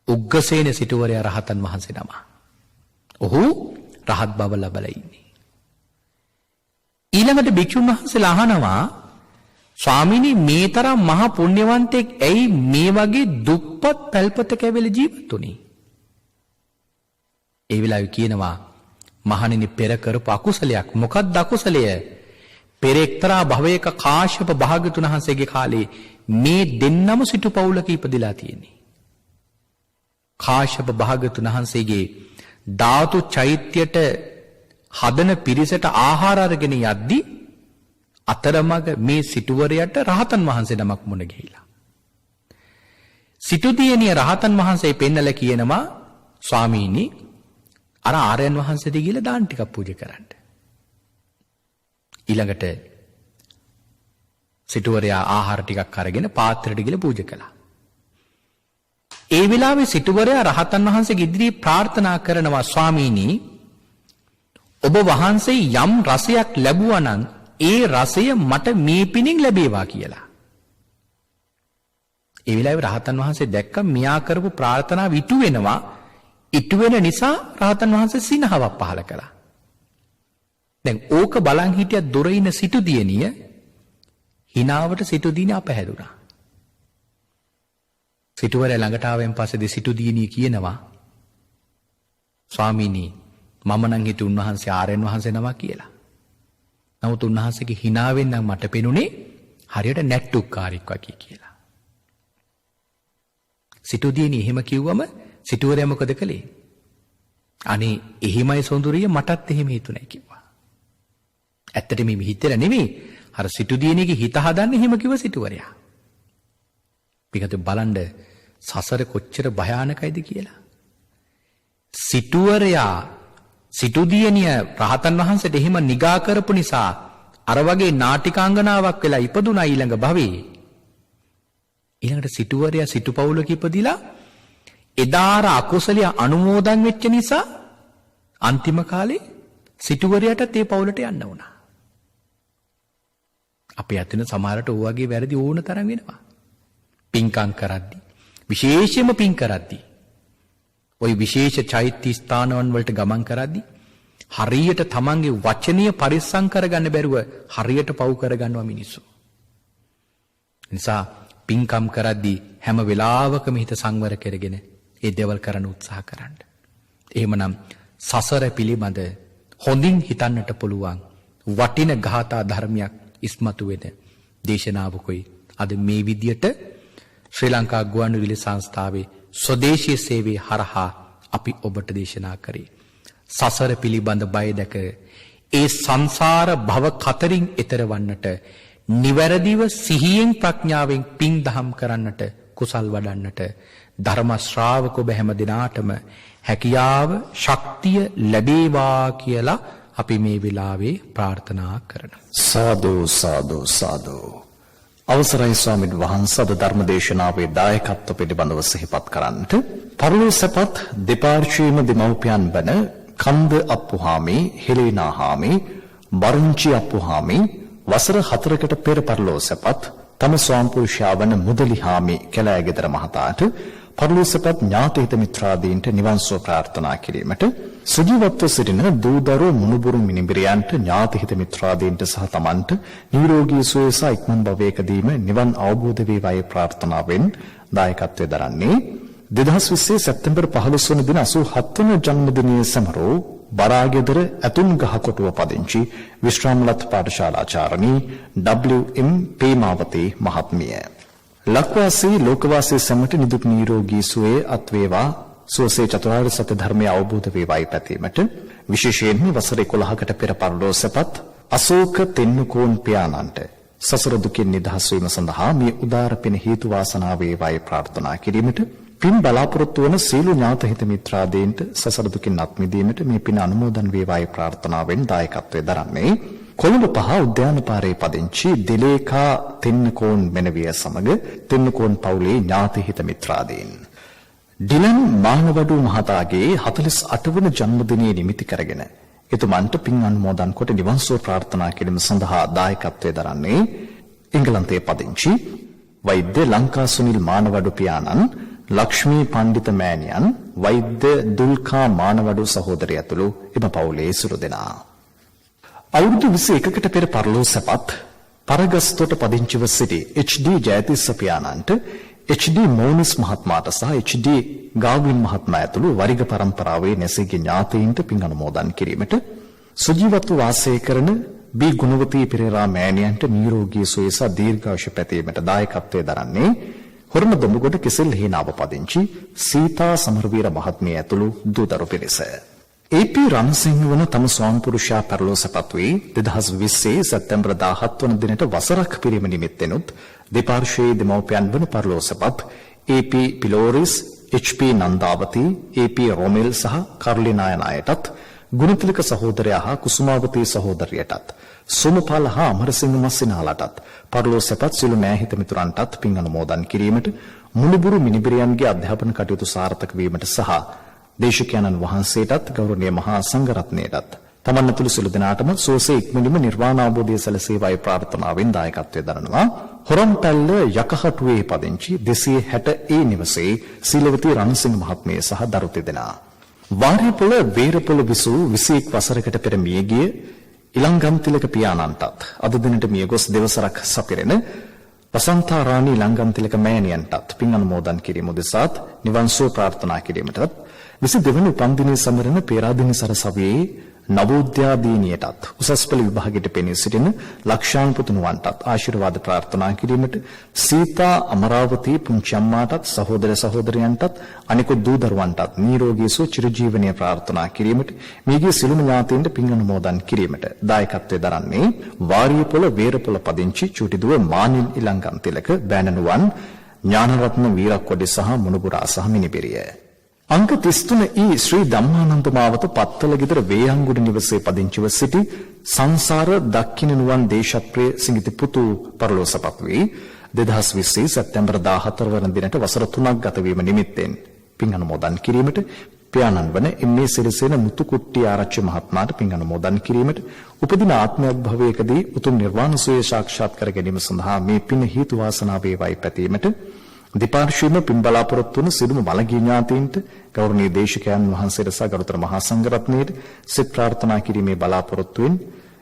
උග්ගසේන සිටුවරයා රහතන් වහන්සේ නම. ඔහු රහත් බව ලබලා ඉන්නේ. ඊළඟට භික්ෂුන් වහන්සේලා අහනවා ස්වාමීනි මේ තරම් මහ පුණ්‍යවන්තෙක් ඇයි මේ වගේ දුප්පත් පැල්පතක ඇවිල්ලා ජීවත් වුනේ? ඒ වෙලාවේ කියනවා මහණෙනි පෙර කරපු අකුසලයක්. මොකක්ද අකුසලය? පෙර එක්තරා භවයක කාශ්‍යප භාග්‍යවතුන් වහන්සේගේ කාලේ මේ දෙන්නම සිටු පවුලක ඉපදිලා තියෙන්නේ. කාශ්‍යප භාග්‍යවතුන් වහන්සේගේ ධාතු චෛත්‍යයට හදන පිරිසට ආහාර අරගෙන යද්දී අතරමඟ මේ සිටුවරයට රහතන් වහන්සේ නමක් මුණ ගැහිලා. සිටුදියණිය රහතන් වහන්සේ පෙන්නලා කියනවා ස්වාමීනි අර ආර්යයන් වහන්සේට ගිහලා දාන ටිකක් පූජා කරන්න. ඊළඟට සිටුවරයා ආහාර ටිකක් අරගෙන පාත්‍රයට ගිහලා පූජා කළා. ඒ වෙලාවේ සිටුවරයා රහතන් වහන්සේගේ ඉදිරියේ ප්‍රාර්ථනා කරනවා ස්වාමීනි ඔබ වහන්සේ යම් රසයක් ලැබුවා නම් ඒ රසය මට මේ පිණින් ලැබේවා කියලා. ඒ වෙලාවේ රහතන් වහන්සේ දැක්ක මියා කරපු ප්‍රාර්ථනාව ඉටු වෙනවා. ඉටු වෙන නිසා රහතන් වහන්සේ සිනහවක් පහල කළා. දැන් ඕක බලන් හිටිය දොර ඉන සිටු දියණිය හිනාවට සිටු දියණිය අපහැරුණා. සිටුවරයා ළඟට ආවෙන් පස්සේ සිටු දියණිය කියනවා ස්වාමීනි මම නම් හිතුව උන්වහන්සේ ආර්යයන් වහන්සේ නමක් කියලා. නමුත් උන්වහන්සේගේ හිනාවෙන් නම් මට පෙනුනේ හරියට නැට්ටුක්කාරෙක් වගේ කියලා. සිටු දියණිය එහෙම කිව්වම සිටුවරයා මොකද කළේ? අනේ එහිමයි සොඳුරිය මටත් එහෙම හිතුණයි කිව්වා. ඇත්තට මේ හිතලා නෙමෙයි අර සිටු දියණියගේ හිත හදන්නේ එහෙම කිව්ව සිටුවරයා. පිකත බලන්ඩ සසර කොච්චර භයානකයිද කියලා. සිටුවරයා සිටුදියනිය රහතන් වහන්සේට එහෙම නිගා කරපු නිසා අර වගේ නාටිකාංගනාවක් වෙලා ඉපදුනා ඊළඟ භවයේ. ඊළඟට සිටුවරයා සිටු පවුලක ඉපදිලා එදාර අකුසලය අනුමෝදන් වෙච්ච නිසා අන්තිම කාලේ සිටුවරයාට ඒ පවුලට යන්න වුණා. අපි අතන සමහරට ඕ වගේ වැරදි ඕන තරම් වෙනවා. පින්කම් කරද්දී විශේෂයෙන්ම පින් කරද්දී ওই විශේෂ චෛත්‍ය ස්ථානවන් වලට ගමන් කරද්දී හරියට තමන්ගේ වචනීය පරිස්සම් කරගන්න බැරුව හරියට පව් කරගන්නවා මිනිස්සු. නිසා පින්කම් කරද්දී හැම වෙලාවකම හිත සංවර කරගෙන ඒ දේවල් කරන්න උත්සාහ කරන්න. එහෙමනම් සසර පිළිබඳ හොඳින් හිතන්නට පුළුවන් වටින ගාථා ධර්මයක් ඉස්මතු වෙන දේශනාවකයි අද මේ විදියට ශ්‍රී ලංකා ගුවන්විදුලි සංස්ථාවේ ස්වදේශීය සේවයේ හරහා අපි ඔබට දේශනා කරේ. සසර පිළිබඳ බය දැක ඒ සංසාර භව කතරින් එතර වන්නට නිවැරදිව සිහියෙන් ප්‍රඥාවෙන් පින් දහම් කරන්නට කුසල් වඩන්නට ධර්ම ශ්‍රාවක ඔබ හැම දිනාටම හැකියාව ශක්තිය ලැබේවා කියලා අපි මේ වෙලාවේ ප්‍රාර්ථනා කරනවා.
සාදු සාදු සාදු. අවසරයි ස්වාමීන් වහන්සේ අද ධර්ම දේශනාවේ දායකත්ව පිළිබඳව සිහිපත් කරන්නට පරලෝසපත් දෙපාර්ශ්වයේම දෙමව්පියන් වන කන්ද අප්පුහාමි, හෙලේනා හාමි, බරුංචි අප්පුහාමි වසර 4කට පෙර පරලෝසපත් තම ස්වාම්පුරුෂයා වන මුදලි හාමි කැලෑගෙදර මහතාට පරලෝසපත් ඥාතිහිත මිත්‍රාදීන්ට නිවන් සුව ප්‍රාර්ථනා කිරීමට සජීවත්ව සිටින දූදරු මුණුබුරු මිනිබිරියන්ට ඥාතිහිත මිත්‍රාදීන්ට සහ තමන්ට නිරෝගී සුවය සහ ඉක්මන් භවයකදීම නිවන් අවබෝධ වේවායි ප්‍රාර්ථනාවෙන් දායකත්වයේ දරන්නේ 2020 සැප්තැම්බර් 15 වන දින 87 වන ජන්මදිනයේ සමරෝ බරාගෙදර ඇතුන් ගහකොටුව පදිංචි විශ්‍රාමලත් පාඨශාලාචාර්යනී WM පේමාවතී මහත්මිය. ලක්වාසී ලෝකවාසී සමට නිදුක් නිරෝගී සුවය අත් වේවා සුවසේ චතුරාර්ය සත්‍ය ධර්මය අවබෝධ වේවායි පැතීමට විශේෂයෙන්ම වසර 11කට පෙර පරලෝසපත් අශෝක තෙන්නකෝන් පියාණන්ට සසර දුකින් නිදහස් වීම සඳහා මේ උදාර පින හේතු වාසනා වේවායි ප්‍රාර්ථනා කිරීමට පින් බලාපොරොත්තු වන සීල ඥාතහිත මිත්‍රාදීන්ට සසර දුකින් අත් මිදීමට මේ පින අනුමෝදන් වේවායි ප්‍රාර්ථනාවෙන් දායකත්වයේ දරන්නේ කොළඹ පහ උද්‍යානපාරේ පදිංචි දිලේකා තෙන්නකෝන් මෙනවිය සමග තෙන්නකෝන් පවුලේ ඥාතහිත මිත්‍රාදීන්. ඩිලන් මානවඩු මහතාගේ 48 වන ජන්මදිනයේ නිමිති කරගෙන එතුමන්ට පින් අනුමෝදන් කොට නිවන් සුව ප්‍රාර්ථනා කිරීම සඳහා දායකත්වයේ දරන්නේ එංගලන්තයේ පදිංචි වෛද්‍ය ලංකා සුනිල් මානවඩු පියාණන්, ලක්ෂ්මී පණ්ඩිත මෑණියන්, වෛද්‍ය දුල්කා මානවඩු සහෝදරිය ඇතුළු එම පවුලේ සුළු දෙනා. අවුරුදු 21කට පෙර පරලෝසපත් පරගස්තොට පදිංචිව සිටි HD ජයතිස්ස පියාණන්ට HD මෝනිස් මහත්මයාට සහ HD ගාවින් මහත්මයා ඇතුළු වරිග පරම්පරාවේ නැසීගේ ඥාතීන්ට පින් අනුමෝදන් කිරීමට සුජීවත්ව වාසය කරන බී ගුණවතී පෙරේරා මෑණියන්ට නිරෝගී සුවය සහ දීර්ඝායුෂ පැතීමට දායකත්වයේ දරන්නේ හොරණ දොඹගොඩ කෙසෙල් හේනාව පදිංචි සීතා සමරවීර මහත්මිය ඇතුළු දූදරු පිරිස. AP රණසිංහ වන තම ස්වාමිපුරුෂයා පරලෝසපත් වී 2020 සැප්තැම්බර් 17 වන දිනට වසරක් පිරීම නිමිත්තෙනුත් දෙපාර්ශ්වයේ දෙමව්පියන් වන පරලෝසපත් AP පිලෝරිස්, HP නන්දාවති, AP රොමෙල් සහ කර්ලිනායන අයටත් ගුණතිලක සහෝදරයා හා කුසුමාවතී සහෝදරියටත් සෝමපාල හා අමරසිංහ මස්සිනාලටත් පරලෝසපත් සිළු නෑහිත මිතුරන්ටත් පින් අනුමෝදන් කිරීමට මුණුබුරු මිනිබිරියන්ගේ අධ්‍යාපන කටයුතු සාර්ථක වීමට සහ දේශකයන්න් වහන්සේටත් ගෞරවනීය මහා සංඝරත්නයටත් තමන් ඇතුළු සිළු දෙනාටම සෝසේ ඉක්මනින්ම නිර්වාණ අවබෝධය සැලසේවායි ප්‍රාර්ථනාවෙන් දායකත්වයේ දරනවා. හොරන්පැල්ල යකහටුවේ පදිංචි 260A නිවසේ සීලවතී රණසිංහ මහත්මිය සහ දරු දෙදෙනා. වාරිපොළ වේරපොළ විසූ 21 වසරකට පෙර මියගිය ඉලංගම්තිලක පියාණන්ටත් අද දිනට මියගොස් දෙවසරක් සපිරෙන වසන්තාරාණී ඉලංගම්තිලක මෑණියන්ටත් පින් අනුමෝදන් කිරීම උදෙසාත් නිවන් සුව ප්‍රාර්ථනා කිරීමටත් 22 වෙනි උපන්දිනයේ සමරන පේරාදෙණි සරසවියේ නවෝද්‍යාදීනියටත් උසස් පෙළ විභාගයට පෙනී සිටින ලක්ෂාන් පුතුණුවන්ටත් ආශිර්වාද ප්‍රාර්ථනා කිරීමට සීතා අමරාවතී පුංචි අම්මාටත් සහෝදර සහෝදරයන්ටත් අනිකුත් දූ දරුවන්ටත් නිරෝගී සුව චිරජීවනයේ ප්‍රාර්ථනා කිරීමට මේගේ සිළුම ඥාතීන්ට පින් අනුමෝදන් කිරීමට දායකත්වයේ දරන්නේ වාරියපොළ වේරපොළ පදිංචි චූටිදුව මානිල් ඉලංගම්තිලක බෑනනුවන් ඥානරත්න වීරක්කොඩි සහ මුණුබුරා සහ මිනිබිරිය. අංක 33 ශ්‍රී ධම්මානන්ද මාවත පත්තල ගෙදර වේයන්ගොඩ නිවසේ පදිංචිව සිටි සංසාර දක්ඛින නුවන් දේශප්‍රිය සිඟිති පුතු පරලෝසපත් වී 2020 සැප්තැම්බර් 14 වන දිනට වසර 3ක් ගත වීම නිමිත්තෙන් පින් අනුමෝදන් කිරීමට පියාණන් වන එම්.ඒ. සිරිසේන මුතුකුට්ටි ආරච්චි මහත්මයාට පින් අනුමෝදන් කිරීමට උපදින ආත්මයක් භවයකදී උතුම් නිර්වාණ සුවය සාක්ෂාත් කර ගැනීම සඳහා මේ පින් හේතු වාසනා වේවායි පැතීමට දෙපාර්ශ්වයේම පින් බලාපොරොත්තු වන සිළුම මළගිය ඥාතීන්ට ගෞරවනීය දේශකයන් වහන්සේට සහ ගරුතර මහා සංඝරත්නයට සිත ප්‍රාර්ථනා කිරීමේ බලාපොරොත්තුවෙන්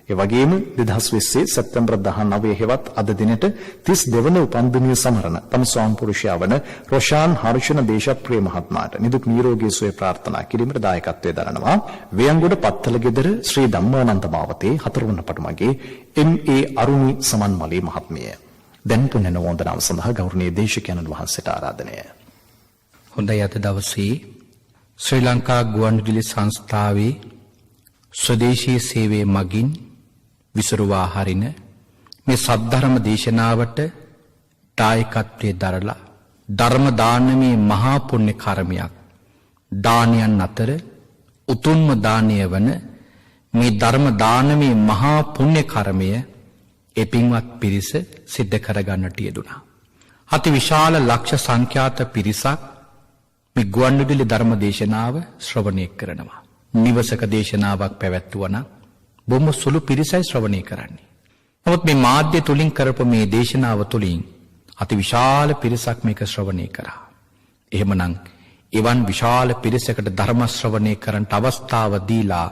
ඒ වගේම 2020 සැප්තැම්බර් 19 හෙවත් අද දිනට 32 වන උපන්දිනය සමරන තම ස්වාමිපුරුෂයා වන රොෂාන් හර්ෂණ දේශප්‍රිය මහත්මයාට නිදුක් නිරෝගී සුවය ප්‍රාර්ථනා කිරීමට දායකත්වයේ දරනවා වේයන්ගොඩ පත්තල ගෙදර ශ්‍රී ධම්මානන්ද මාවතේ 4 වන පටුමගේ එම්.ඒ. අරුණි සමන්මලී මහත්මිය. දැන් පුණ්‍ය නෝන්දනාව සඳහා ගෞරවනීය දේශකයන්න් වහන්සේට ආරාධනය.
හොඳයි අද දවසේ ශ්‍රී ලංකා ගුවන්විදුලි සංස්ථාවේ ස්වදේශීය සේවයේ මගින් විසුරුවා හරින මේ සද්ධර්ම දේශනාවට දායකත්වයේ දරලා ධර්ම දානමේ මහා පුණ්‍ය කර්මයක් දානයන් අතර උතුම්ම දානය වන මේ ධර්ම දානමේ මහා පුණ්‍ය කර්මය ඒ පින්වත් පිරිස සිද්ධ කරගන්නට යෙදුණා. අති විශාල ලක්ෂ සංඛ්‍යාත පිරිසක් මේ ගුවන්විදුලි ධර්ම දේශනාව ශ්‍රවණය කරනවා. නිවසක දේශනාවක් පැවැත්වුවා නම් බොහොම සුළු පිරිසයි ශ්‍රවණය කරන්නේ. නමුත් මේ මාධ්‍ය තුලින් කරපු මේ දේශනාව තුලින් අති විශාල පිරිසක් මේක ශ්‍රවණය කරා. එහෙමනම් එවන් විශාල පිරිසකට ධර්ම ශ්‍රවණය කරන්නට අවස්ථාව දීලා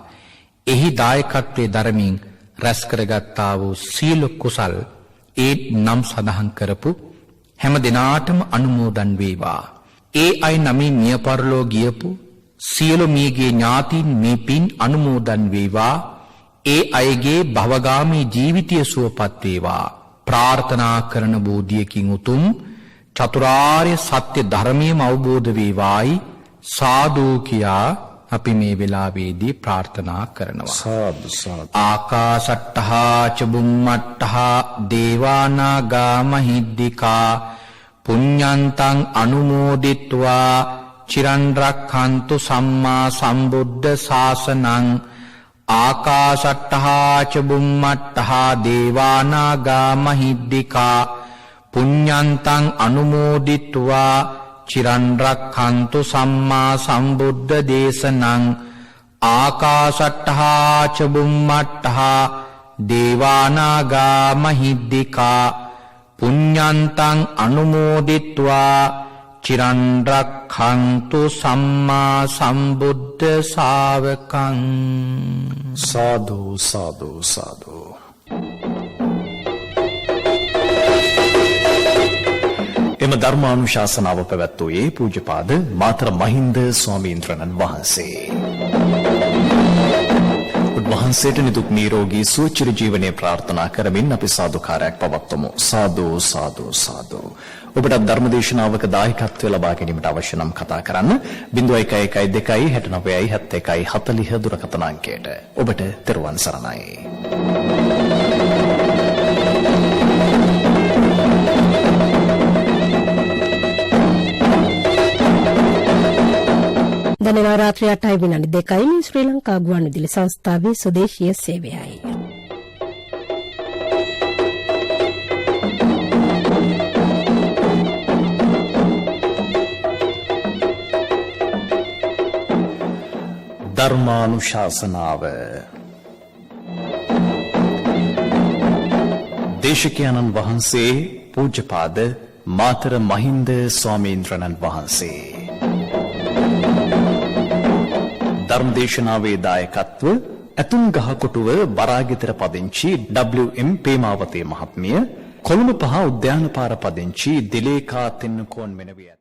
එහි දායකත්වයේ ධර්මින් රැස් කරගත්තා වූ සීල කුසල් ඒ නම් සඳහන් කරපු හැම දිනාටම අනුමෝදන් වේවා. ඒ අය නමින් මිය පරලෝ ගියපු සියලු මියගේ ඥාතීන් මේ පින් අනුමෝදන් වේවා. ඒ අයගේ භවගාමී ජීවිතය සුවපත් වේවා. ප්‍රාර්ථනා කරන බෝධියකින් උතුම් චතුරාර්ය සත්‍ය ධර්මයම අවබෝධ වේවායි සාදු කියා අපි මේ වෙලාවේදී ප්‍රාර්ථනා කරනවා.
සාදු සාදු.
ආකාශට්ටහා චුම්මට්ටහා දේවානාගා මහිද්దికා පුඤ්ඤන්තං අනුමෝදිත්වා චිරන් රක්ඛන්තු සම්මා සම්බුද්ධ ශාසනං. ආකාශට්ටහා චුම්මට්ටහා දේවානාගා මහිද්దికා පුඤ්ඤන්තං අනුමෝදිත්වා චිරන් රක්ඛන්තු සම්මා සම්බුද්ධ දේශනං. ආකාශට්ටහා චුම්මට්ටහා දේවානාගා මහිද්దికා පුඤ්ඤන්තං අනුමෝදිත්වා චිරන් රක්ඛන්තු සම්මා සම්බුද්ධ ශාවකං.
සාදු සාදු සාදු. එම ධර්මානුශාසනාව පැවැත්වුවේ පූජ්‍යපාද මාතර මහින්ද ස්වාමීන්ද්‍රණන් වහන්සේ. උන්වහන්සේට නිදුක් නිරෝගී සුව චිර ජීවනයේ ප්‍රාර්ථනා කරමින් අපි සාදුකාරයක් පවත්වමු. සාදු සාදු සාදු. ඔබට ධර්මදේශනාවක දායකත්වය ලබා ගැනීමට අවශ්‍ය නම් කතා කරන්න 0112 69 71 40 දුරකථන අංකයට. ඔබට තෙරුවන් සරණයි.
දැනෙනවා රාත්‍රී 8:02 මේ ශ්‍රී ලංකා ගුවන්විදුලි සංස්ථාවේ ස්වදේශීය සේවයයි.
ධර්මානුශාසනාව දේශකයන්න් වහන්සේ පූජ්‍යපාද මාතර මහින්ද ස්වාමීන්ද්‍රණන් වහන්සේ. ධර්මදේශනාවේ දායකත්ව ඇතුම්ගහ කොටුව බරාගෙතර පදිංචි WM පේමාවතේ මහත්මිය, කොළඹ පහ උද්‍යානපාර පදිංචි දිලේකා තෙන්නකෝන් මෙනවිය.